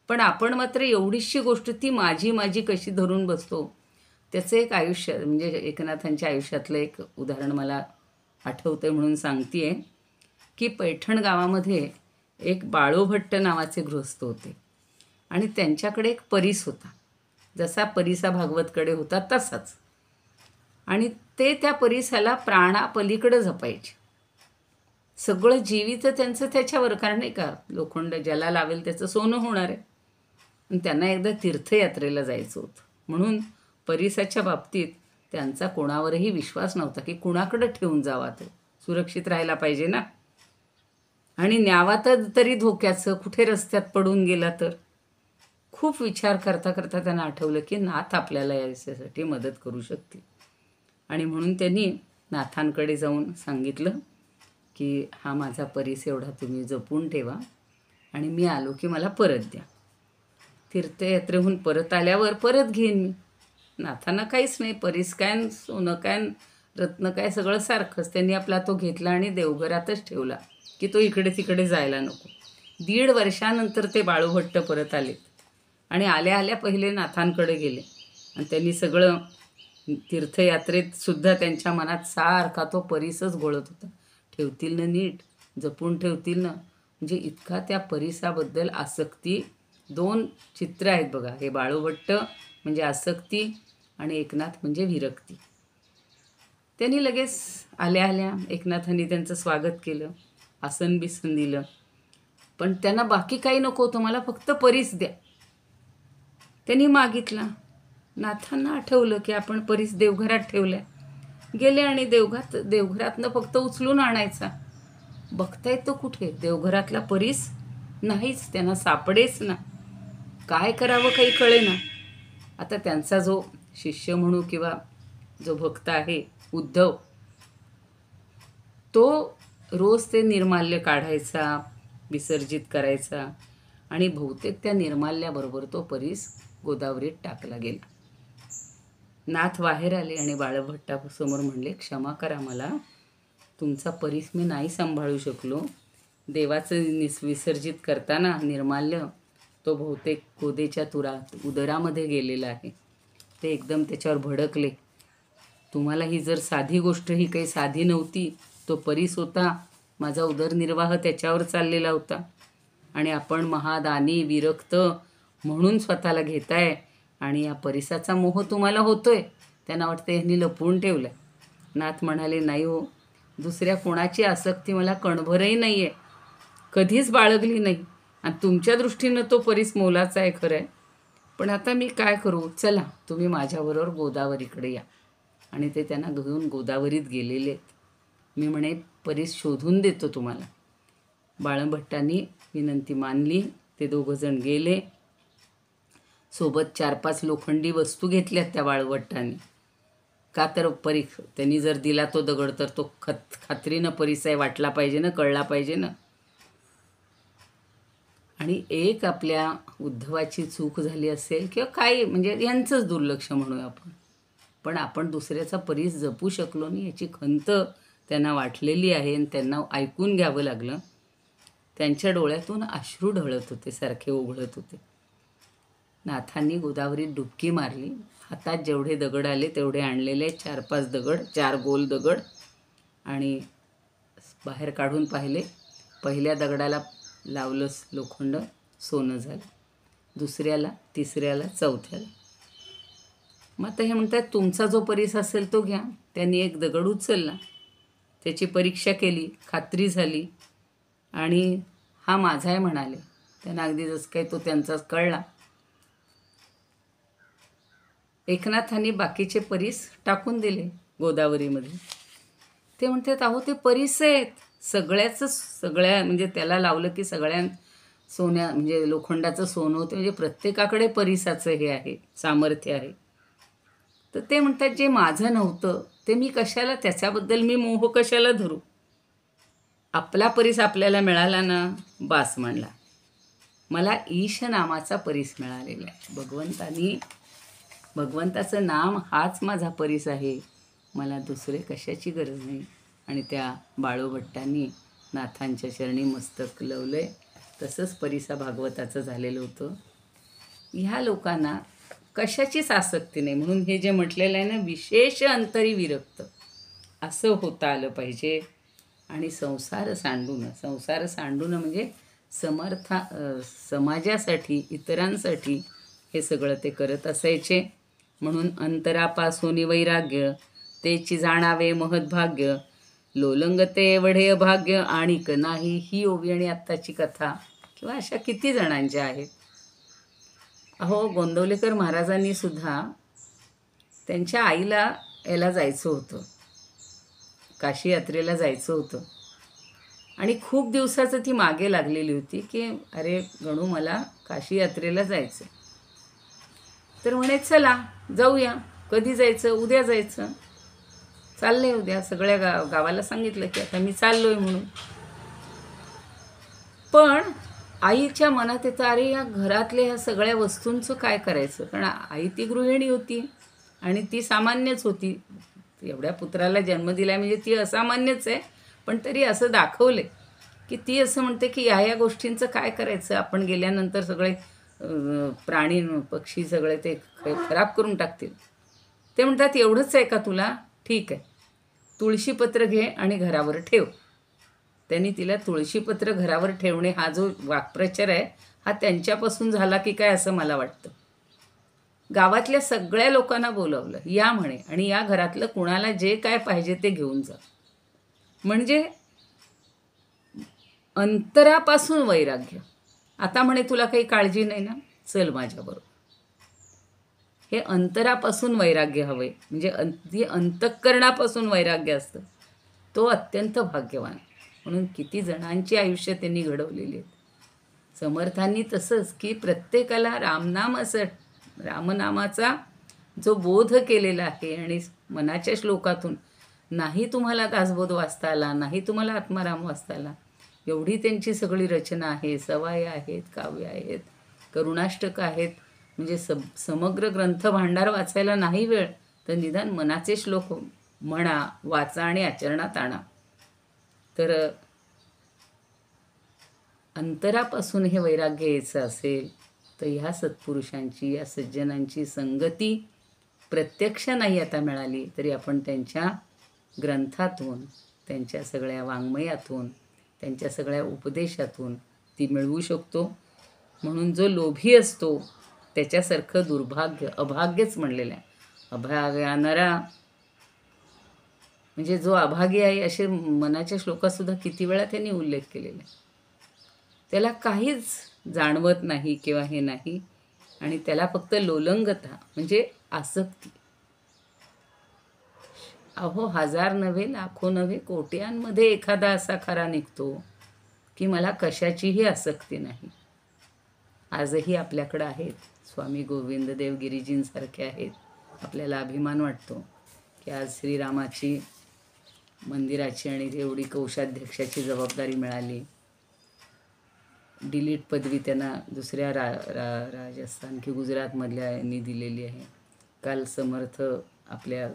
पण आपण मात्र एवढीशी गोष्ट ती माझी माझी कशी धरून बसतो. त्याचं एक आयुष्य म्हणजे एकनाथांच्या आयुष्यातलं एक उदाहरण मला आठवतं म्हणून सांगते आहे की पैठण गावामध्ये एक बाळोभट्ट नावाचे गृहस्थ होते, आणि त्यांच्याकडे एक परीस होता, जसा परीसा भागवतकडे होता तसाच. आणि ते त्या परीसाला प्राणापलीकडं जपायचे. सगळं जीवित त्यांचं त्याच्यावर, कारण नाही का लोखंड ज्याला लावेल त्याचं सोनं होणार आहे. आणि त्यांना एकदा तीर्थयात्रेला जायचं होतं, म्हणून परीसाच्या बाबतीत त्यांचा कोणावरही विश्वास नव्हता की कुणाकडं ठेवून जावा, तो सुरक्षित राहायला पाहिजे ना, आणि न्यावा तर तरी धोक्याचं, कुठे रस्त्यात पडून गेला तर. खूप विचार करता करता त्यांना आठवलं की नाथ आपल्याला याच्यासाठी मदत करू शकतील, आणि म्हणून त्यांनी नाथांकडे जाऊन सांगितलं की हा माझा परीस एवढा तुम्ही जपून ठेवा, आणि मी आलो की मला परत द्या. तीर्थयात्रेहून परत आल्यावर परत घेईन मी. नाथांना काहीच नाही, परीस काय सोनं काय रत्न काय सगळं सारखंच. त्यांनी आपला तो घेतला आणि देवघरातच ठेवला की तो इकडे तिकडे जायला नको. 1.5 वर्षानंतर ते बाळूभट्ट परत आले, आणि आल्या आल्या पहिले नाथांकडे गेले, आणि त्यांनी सगळं तीर्थयात्रेत सुद्धा त्यांच्या मनात सारखा तो परीसच घोळत होता. ठेवतील ना नीट, जपून ठेवतील ना, म्हणजे इतका त्या परीसाबद्दल आसक्ती. 2 चित्र आहेत बघा, हे बाळूभट्ट म्हणजे आसक्ती आणि एकनाथ म्हणजे विरक्ती. त्यांनी लगेच आल्या आल्या एकनाथांनी त्यांचं स्वागत केलं, आसन बिसन दिलं, पण त्यांना बाकी काही नको होतं, मला फक्त परीस द्या. त्यांनी मागितला. नाथांना आठवलं की आपण परीस देवघरात ठेवल्या. गेले आणि देवघरातनं फक्त उचलून आणायचा. बघतायत तो कुठे, देवघरातला परीस नाहीच, त्यांना सापडेच ना. काय करावं काही कळेना. आता त्यांचा जो शिष्य म्हणू किंवा जो भक्त आहे उद्धव, तो रोज ते निर्माल्य काढायचा, विसर्जित करायचा, आणि बहुतेक त्या निर्माल्याबरोबर तो परीस गोदावरीत टाकला गेला. नाथ बाहेर आले आणि बाळभट्टासमोर म्हणले, क्षमा करा मला, तुमचा परीस मी नाही सांभाळू शकलो. देवाचं विसर्जित करताना निर्माल्य तो बहुतेक गोदेच्या उदरामध्ये गेलेला आहे. ते एकदम त्याच्यावर भडकले. तुम्हाला ही जर साधी गोष्ट, ही काही साधी नव्हती, तो परीस होता, माझा उदरनिर्वाह त्याच्यावर चाललेला होता, आणि आपण महादानी विरक्त म्हणून स्वतःला घेताय, आणि या परीसाचा मोह तुम्हाला होतोय. त्यांना वाटतं ह्यांनी लपवून ठेवलं. नाथ म्हणाले, नाही हो, दुसऱ्या कोणाची आसक्ती मला कणभरही नाही आहे, कधीच बाळगली नाही, आणि तुमच्या दृष्टीनं तो परीस मोलाचा आहे खरं आहे, पण आता मी काय करू, चला तुम्ही माझ्याबरोबर गोदावरीकडे या. आणि ते त्यांना घेऊन गोदावरीत गेलेले आहेत. मी म्हणे परीस शोधून देतो तुम्हाला. बाळभट्टांनी विनंती मानली. ते 2 जण गेले. सोबत 4-5 लोखंडी वस्तू घेतल्यात त्या बाळभट्टांनी. का तर त्यांनी जर दिला तो दगड तर तो खात्रीनं परीस आहे वाटला पाहिजे ना, कळला पाहिजे ना. आणि एक आपल्या उद्धवाची चूक झाली असेल किंवा काही म्हणजे यांचंच दुर्लक्ष म्हणूया आपण, पण आपण दुसऱ्याचा परीस जपू शकलो नाही याची खंत त्यांना वाटलेली आहे आणि त्यांना ऐकून घ्यावं लागलं. त्यांच्या डोळ्यातून अश्रू ढळत होते, सारखे ओघळत होते. नाथांनी गोदावरीत डुबकी मारली. हातात जेवढे दगड आले तेवढे आणलेले 4-5 दगड, 4 गोल दगड, आणि बाहेर काढून पाहिले. पहिल्या दगडाला लावलं लोखंड, सोनं झालं. दुसऱ्याला, तिसऱ्याला, चौथ्याला. मग आता हे म्हणतात तुमचा जो परीस असेल तो घ्या. त्यांनी एक दगड उचलला, त्याची परीक्षा केली, खात्री झाली आणि हा माझा आहे म्हणाले. त्यांना अगदी जसं काही तो त्यांचाच कळला. एकनाथांनी बाकीचे परीस टाकून दिले गोदावरीमध्ये. ते म्हणतात अहो ते परीस आहेत सगळ्या म्हणजे त्याला लावलं की सगळ्या सोन्या म्हणजे लोखंडाचं सोनं होतं, म्हणजे प्रत्येकाकडे परीसाचं हे आहे, सामर्थ्य आहे. तर ते म्हणतात जे माझं नव्हतं ते मी कशाला, त्याच्याबद्दल मी मोह कशाला धरू. आपला परीस आपल्याला मिळाला ना, बास म्हणला. मला ईश नामाचा परीस मिळालेला आहे. भगवंताचं नाम हाच माझा परीस आहे, मला दुसरे कशाची गरज नाही. आणि त्या बाळोभट्टांनी नाथांच्या चरणी मस्तक लवलंय. तसंच परीसा भागवताचं झालेलं होतं. ह्या लोकांना कशाचीच आसक्ती नाही, म्हणून हे जे म्हटलेलं आहे ना, विशेष अंतरी विरक्त असं होता आलं पाहिजे. आणि संसार सांडून म्हणजे समाजासाठी, इतरांसाठी हे सगळं ते करत असायचे. म्हणून अंतरापासून वैराग्य, तेची जाणावे महद्भाग्य, लोलंगते एवढे अभाग्य आणिक नाही. ही ओवी आणि आत्ताची कथा किंवा अशा किती जणांच्या आहेत. अहो गोंदवलेकर महाराजांनी सुद्धा त्यांच्या आईला याला जायचं होतं, काशी यात्रेला जायचं होतं, आणि खूप दिवसाचं ती मागे लागलेली होती की अरे गणू मला काशी यात्रेला जायचं. तर म्हणे चला जाऊया. कधी जायचं? उद्या जायचं. चालले उद्या. सगळ्या गावाला सांगितलं की आता मी चाललोय म्हणून. पण आईच्या मनात येतं अरे या घरातल्या ह्या सगळ्या वस्तूंचं काय करायचं. कारण आई ती गृहिणी होती आणि ती सामान्यच होती. एवढ्या पुत्राला जन्म दिला म्हणजे ती असामान्यच आहे, पण तरी असं दाखवले की ती असं म्हणते की ह्या गोष्टींचं काय करायचं. आपण गेल्यानंतर सगळे प्राणी पक्षी सगळे ते खराब करून टाकतील. ते म्हणतात एवढंच आहे का तुला? ठीक आहे, तुळशीपत्र घे आणि घरावर ठेव. त्यांनी तिला तुळशीपत्र घरावर ठेवणे हा जो वाक्प्रचार आहे हा त्यांच्यापासून झाला की काय असं मला वाटतं. गावातल्या सगळ्या लोकांना बोलावलं, या म्हणे, आणि या घरातलं कुणाला जे काय पाहिजे ते घेऊन जा. म्हणजे अंतरापासून वैराग्य. आता म्हणे तुला काही काळजी नाही ना, चल माझ्याबरोबर. हे अंतरापासून वैराग्य हवंय, म्हणजे अगदी अंतःकरणापासून वैराग्य असतं, तो अत्यंत भाग्यवान. म्हणून किती जणांची आयुष्य त्यांनी घडवलेली आहेत. समर्थांनी तसंच की प्रत्येकाला रामनामाचा जो बोध केलेला आहे, आणि मनाच्या श्लोकातून नाही तुम्हाला दासबोध वाचता आला, नाही तुम्हाला आत्माराम वाचता आला, एवढी त्यांची सगळी रचना आहे. सवाई आहेत, काव्य आहेत, करुणाष्टक आहेत. म्हणजे समग्र ग्रंथ भांडार वाचायला नाही वेळ तर निदान मनाचे श्लोक म्हणा, वाचा आणि आचरणात आणा. तर अंतरापासून हे वैराग्य यायचं असेल तर ह्या सत्पुरुषांची, या सज्जनांची संगती प्रत्यक्ष नाही आता मिळाली तरी आपण त्यांच्या ग्रंथातून, त्यांच्या सगळ्या वाङ्मयातून, त्यांच्या सगळ्या उपदेशातून ती मिळवू शकतो. म्हणून जो लोभी असतो त्याच्यासारखं दुर्भाग्य, अभाग्यच म्हणलेलं आहे. अभाग्या नरा, म्हणजे जो अभागी आहे असे मनाच्या श्लोकातसुद्धा किती वेळा त्यांनी उल्लेख केलेला आहे. त्याला काहीच जाणवत नाही किंवा हे नाही, आणि त्याला फक्त लोलंगता म्हणजे आसक्ती. अहो 1000 नव्हे, लाखो नव्हे, कोट्यांमध्ये एखादा असा खरा निघतो की मला कशाचीही आसक्ती नाही. आजही आपल्याकडं आहेत. स्वामी गोविंददेव गिरिजींसारखे आहेत. आपल्याला अभिमान वाटतो. की आज श्रीरामाची मंदिराची आणि एवढी कोषाध्यक्षाची जबाबदारी मिळाली. डिलीट पदवी त्यांना दुसऱ्या राजस्थान की गुजरातमधल्या यांनी दिलेली आहे. काल समर्थ आपल्या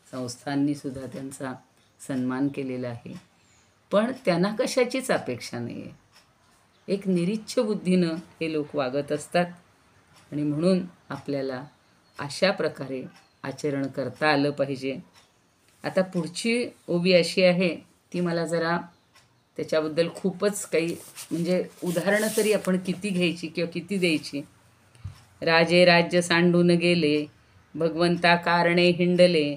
संस्थांनीसुद्धा त्यांचा सन्मान केलेला आहे. पण त्यांना कशाचीच अपेक्षा नाही आहे. एक निरीच्छ बुद्धीनं हे लोक वागत असतात आणि म्हणून आपल्याला अशा प्रकारे आचरण करता आलं पाहिजे. आता पुढची ओबी अशी आहे, ती मला जरा त्याच्याबद्दल खूपच काही म्हणजे उदाहरणं तरी आपण किती घ्यायची किंवा किती द्यायची. राजे राज्य सांडून गेले, भगवंता कारणे हिंडले,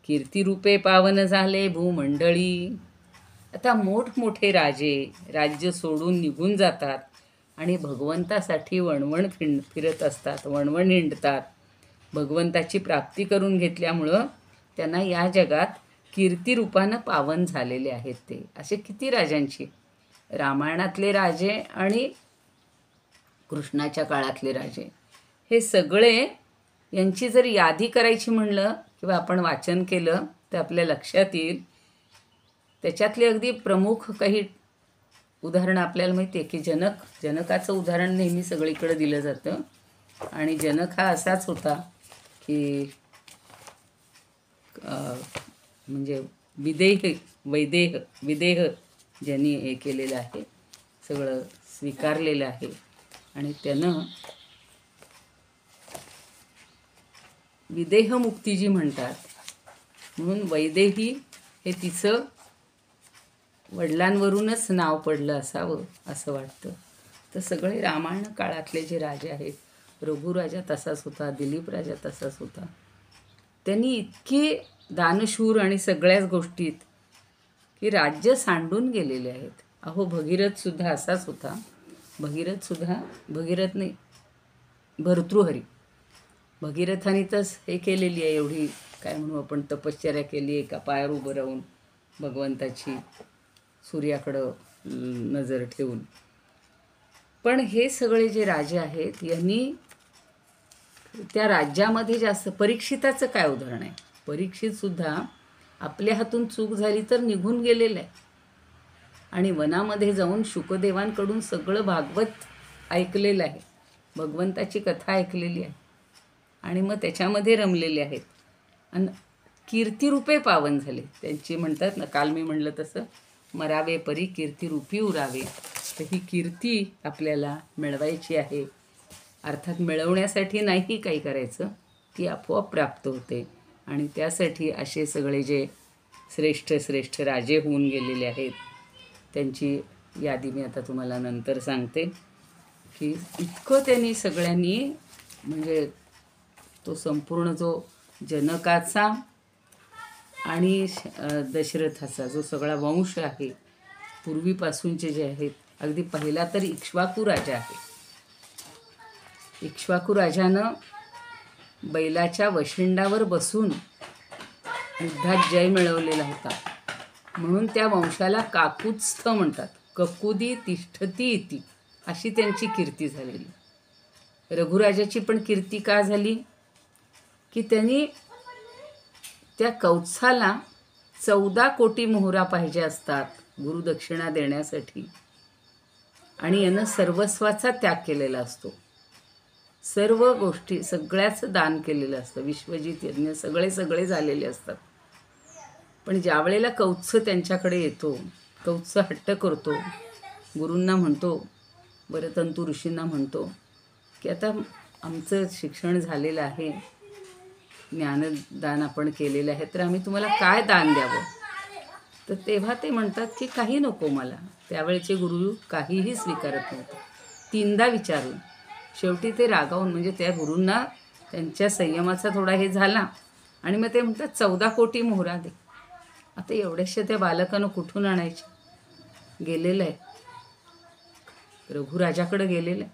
कीर्तिरूपे पावन झाले भूमंडळी. आता मोठमोठे राजे राज्य सोडून निघून जातात आणि भगवंतासाठी वणवण फिरत असतात, वणवण हिंडतात. भगवंताची प्राप्ती करून घेतल्यामुळं त्यांना या जगात कीर्तिरूपानं पावन झालेले आहेत. ते असे किती राजांची, रामायणातले राजे आणि कृष्णाच्या काळातले राजे, हे सगळे यांची जर यादी करायची म्हणलं किंवा आपण वाचन केलं तर आपल्या लक्षात येईल. त्याच्यातले अगदी प्रमुख काही उदाहरणं आपल्याला माहिती आहे की जनकाचं उदाहरण नेहमी सगळीकडे दिलं जातं. आणि जनक हा असाच होता की म्हणजे विदेह ज्यांनी हे केलेलं आहे, सगळं स्वीकारलेलं आहे. आणि त्यानं विदेहमुक्ती जी म्हणतात, म्हणून वैदेही हे तिचं वडिलांवरूनच नाव पडलं असावं असं वाटतं. तर सगळे रामायण काळातले जे राजे आहेत, रघुराजा तसाच होता, दिलीप राजा तसाच होता. त्यांनी इतकी दानशूर आणि सगळ्याच गोष्टीत की राज्य सांडून गेलेले आहेत. अहो भगीरथसुद्धा असाच होता. भगीरथ नाही, भर्तृहरी. भगीरथाने तस हे केलेली आहे, एवढी काय म्हणू आपण तपश्चर्या केली आहे, एका पायावर उभं राहून भगवंताची सूर्याकडं नजर ठेवून. पण हे सगळे जे राजे आहेत यांनी त्या राज्यामध्ये जास्त, परीक्षिताचं काय उदाहरण आहे. परीक्षितसुद्धा आपल्या हातून चूक झाली तर निघून गेलेलं आहे आणि वनामध्ये जाऊन शुकदेवांकडून सगळं भागवत ऐकलेलं आहे, भगवंताची कथा ऐकलेली आहे आणि मग त्याच्यामध्ये रमलेले आहेत आणि कीर्तिरूपे पावन झाले. त्यांची म्हणतात ना, काल मी म्हणलं तसं, मरावे परी कीर्तिरूपी उरावे. तर ही कीर्ती आपल्याला मिळवायची आहे. अर्थात मिळवण्यासाठी नाही काही करायचं, ती आपोआप प्राप्त होते. आणि त्यासाठी असे सगळे जे श्रेष्ठ राजे होऊन गेलेले आहेत त्यांची यादी मी आता तुम्हाला नंतर सांगते. की इतकं त्यांनी सगळ्यांनी म्हणजे तो संपूर्ण जो जनकाचा आणि दशरथाचा जो सगळा वंश आहे पूर्वीपासूनचे जे आहेत, अगदी पहिला तर इक्ष्वाकू राजा आहे. इक्ष्वाकू राजानं बैलाच्या वशिंडावर बसून युद्धात जय मिळवलेला होता, म्हणून त्या वंशाला काकुत्स्थ म्हणतात. ककुदी तिष्ठती इति अशी त्यांची कीर्ती झालेली. रघुराजाची पण कीर्ती का झाली की त्यांनी त्या कौत्साला 14 कोटी मोहरा पाहिजे असतात गुरुदक्षिणा देण्यासाठी आणि यानं सर्वस्वाचा त्याग केलेला असतो. सर्व गोष्टी सगळ्याच दान केलेलं असतं. विश्वजित यज्ञ सगळे झालेले असतात. पण ज्या वेळेला कौत्स त्यांच्याकडे येतो, कौत्स हट्ट करतो, गुरूंना म्हणतो, वरतंतू ऋषींना म्हणतो की आता आमचं शिक्षण झालेलं आहे, ज्ञानदान आपण केलेलं आहे, तर आम्ही तुम्हाला काय दान द्यावं. तर तेव्हा ते म्हणतात की काही नको मला. त्यावेळेचे गुरु काहीही स्वीकारत नव्हते. 3दा विचारलं. शेवटी ते रागावून, म्हणजे त्या गुरूंना त्यांच्या संयमाचा थोडा हे झाला आणि मग ते म्हणतात 14 कोटी मोहरा दे. आता एवढ्याशा त्या बालकानं कुठून आणायचे. गेलेलं आहे, रघुराजाकडे गेलेलं आहे.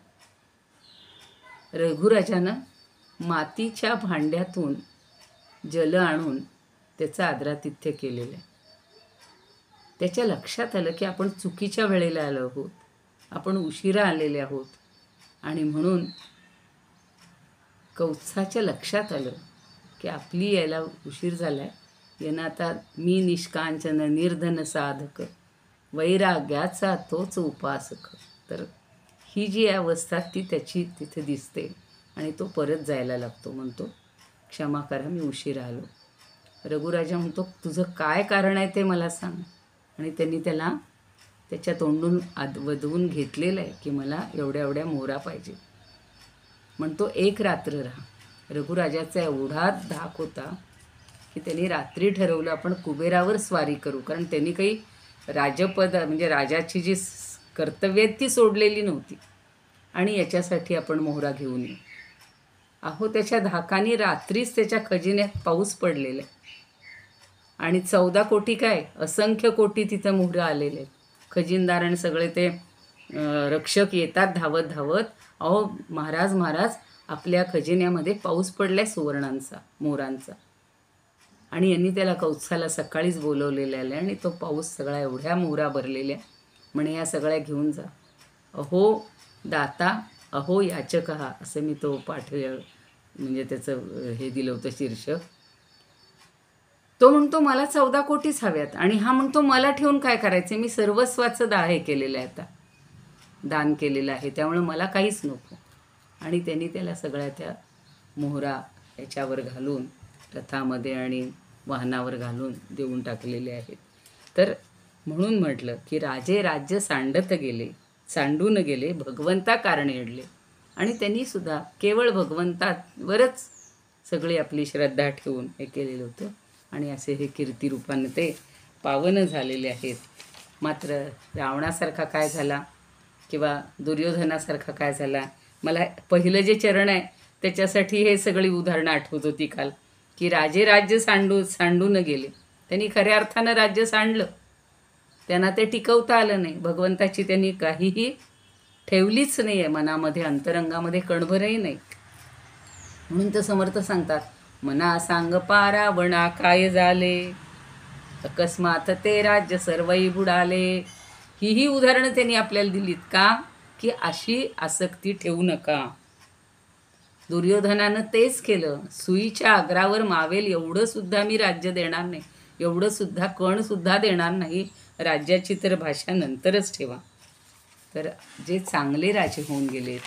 रघुराजानं मातीच्या भांड्यातून जल आणून त्याचं आदरातिथ्य केलेलं आहे. त्याच्या लक्षात आलं की आपण चुकीच्या वेळेला आलो आहोत, आपण उशिरा आलेले आहोत. आणि म्हणून कौत्साच्या लक्षात आलं की आपली यायला उशीर झाला आहे, येनाता मी निष्कांचन निर्धन साधक, वैराग्याचा तोच उपासक. तर ही जी अवस्था ती त्याची तिथे दिसते आणि तो परत जायला लागतो. म्हणतो क्षमा करा मी उशिरा आलो. रघुराजा म्हणतो तुझं काय कारण आहे ते मला सांग. आणि त्यांनी त्याला त्याच्या तोंडून वधवून घेतलेलं आहे की मला एवढ्या एवढ्या मोहरा पाहिजे. म्हणतो एक रात्र राहा. रघुराजाचा एवढा धाक होता की त्यांनी रात्री ठरवलं आपण कुबेरावर स्वारी करू, कारण त्यांनी काही राजपद म्हणजे राजाची जी कर्तव्य ती सोडलेली नव्हती आणि याच्यासाठी आपण मोहरा घेऊन येऊ. अहो त्याच्या धाकाने रात्रीच त्याच्या खजिन्यात पाऊस पडलेला आहे आणि 14 कोटी काय असंख्य कोटी तिथं मोहरं आलेले आहेत. खजिनदार आणि सगळे ते रक्षक येतात धावत धावत. अहो महाराज महाराज आपल्या खजिन्यामध्ये पाऊस पडलाय सुवर्णांचा मोहरांचा. आणि यांनी त्याला कौत्साला सकाळीच बोलवलेलं आहे आणि तो पाऊस सगळा एवढ्या मोहरा भरलेल्या म्हणे या सगळ्या घेऊन जा. अहो दाता अहो याचकहा असं मी तो पाठ म्हणजे त्याचं हे दिलं होतं शीर्षक. तो म्हणतो मला 14 कोटीच हव्यात आणि हा म्हणतो मला ठेवून काय करायचं, मी सर्वस्वाचं हे केलेलं आहे आता दान केलेलं आहे त्यामुळे मला काहीच नको. आणि त्यांनी त्याला सगळ्या त्या मोहरा याच्यावर घालून रथामध्ये आणि वाहनावर घालून देऊन टाकलेले आहेत. तर म्हणून म्हटलं की राजे राज्य सांडून गेले भगवंता कारणे अडले. आणि त्यांनी सुद्धा केवळ भगवंतावरच सगळी आपली श्रद्धा ठेवून हे केलेलं होतं आणि असे हे कीर्तिरूपाने ते पावन झालेले आहेत. मात्र रावणासारखा काय झाला किंवा दुर्योधनासारखा काय झाला. मला पहिलं जे चरण आहे त्याच्यासाठी हे सगळी उदाहरणं आठवत होती काल की राजे राज्य सांडून गेले. त्यांनी खऱ्या अर्थानं राज्य सांडलं, त्यांना ते टिकवता आलं नाही. भगवंताची त्यांनी काहीही ठेवलीच नाही आहे मनामध्ये, अंतरंगामध्ये कणभरही नाही. म्हणून तर समर्थ सांगतात मना सांग पारावणा काय झाले, अकस्मात ते राज्य सर्वही बुडाले. ही उदाहरणं त्यांनी आपल्याला दिलीत का की अशी आसक्ती ठेवू नका. दुर्योधनानं तेच केलं. सुईच्या अग्रावर मावेल एवढं सुद्धा मी राज्य देणार नाही, एवढं सुद्धा कणसुद्धा देणार नाही. राज्याची तर भाषा नंतरच ठेवा. तर जे चांगले राजे होऊन गेलेत,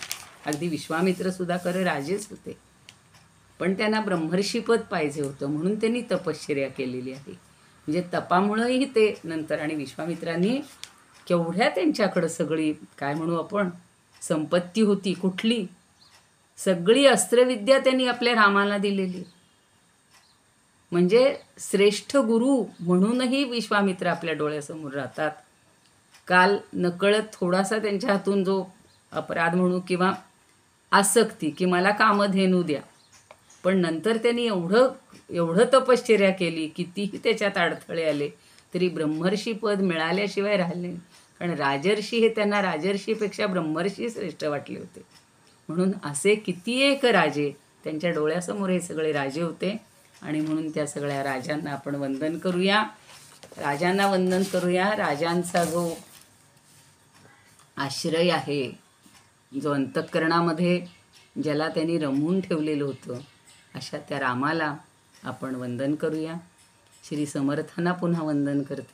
अगदी विश्वामित्र सुद्धा राजेच होते, पण त्यांना ब्रह्मर्षीपद पाहिजे होतं म्हणून त्यांनी तपश्चर्या केलेली आहे. म्हणजे तपामुळंही ते नंतर आणि विश्वामित्रांनी केवढ्या त्यांच्याकडं सगळी काय म्हणू आपण संपत्ती होती कुठली, सगळी अस्त्रविद्या त्यांनी आपल्या रामाला दिलेली. म्हणजे श्रेष्ठ गुरु म्हणूनही विश्वामित्र आपल्या डोळ्यासमोर राहतात. काल नकळत थोडासा त्यांच्या हातून जो अपराध म्हणू किंवा आसक्ती की मला कामधेनू द्या, पण नंतर त्यांनी एवढं तपश्चर्या केली, कितीही त्याच्यात अडथळे आले तरी ब्रह्मर्षी पद मिळाल्याशिवाय राहिले नाही. कारण राजर्षी हे त्यांना राजर्षीपेक्षा ब्रह्मर्षी श्रेष्ठ वाटले होते. म्हणून असे किती एक राजे त्यांच्या डोळ्यासमोर हे सगळे राजे होते आणि म्हणून त्या सगळ्या राजांना आपण वंदन करूया. राजांना वंदन करूया. राजांचा जो आश्रय आहे, जो अंतःकरणामध्ये ज्याला त्यांनी रमवून ठेवलेलं होतं, अशा त्या रामाला आपण वंदन करूया. श्री समर्थांना पुन्हा वंदन करते.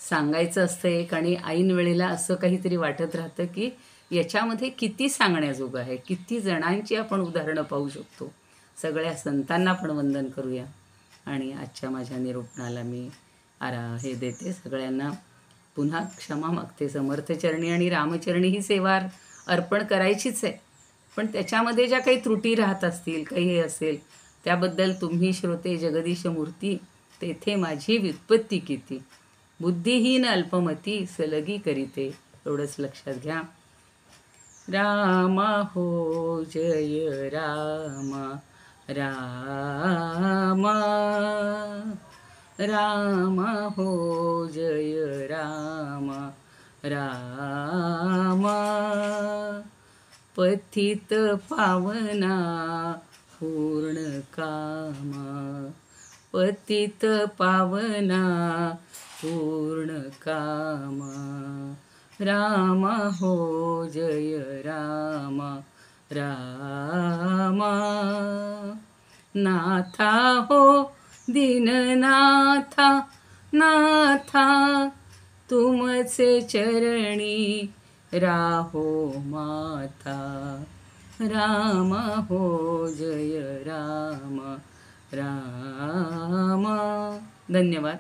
सांगायचं असतं एक आणि ऐन वेळेला असं काहीतरी वाटत राहतं की याच्यामध्ये किती सांगण्याजोगं आहे, किती जणांची आपण उदाहरणं पाहू शकतो. सगळ्या संतांना पण वंदन करूया. आणि आजच्या माझ्या निरूपणाला मी हे देते. सगळ्यांना पुन्हा क्षमा मागते. समर्थचरणी आणि रामचरणी ही सेवा अर्पण करायचीच आहे, पण त्याच्यामध्ये ज्या काही त्रुटी राहत असतील, काही हे असेल, त्याबद्दल तुम्ही श्रोते जगदीश मूर्ती तेथे माझी व्युत्पत्ती किती, बुद्धिहीन अल्पमती सलगी करीते. एवढंच लक्षात घ्या. राम हो जय राम राम राम हो जय राम राम पथित पावना पूर्ण कामा पतित पावना पूर्ण कामा राम हो जय राम राम नाथा हो दीननाथा नाथा तुमचे चरणी राहो माता राम हो जय राम राम. धन्यवाद.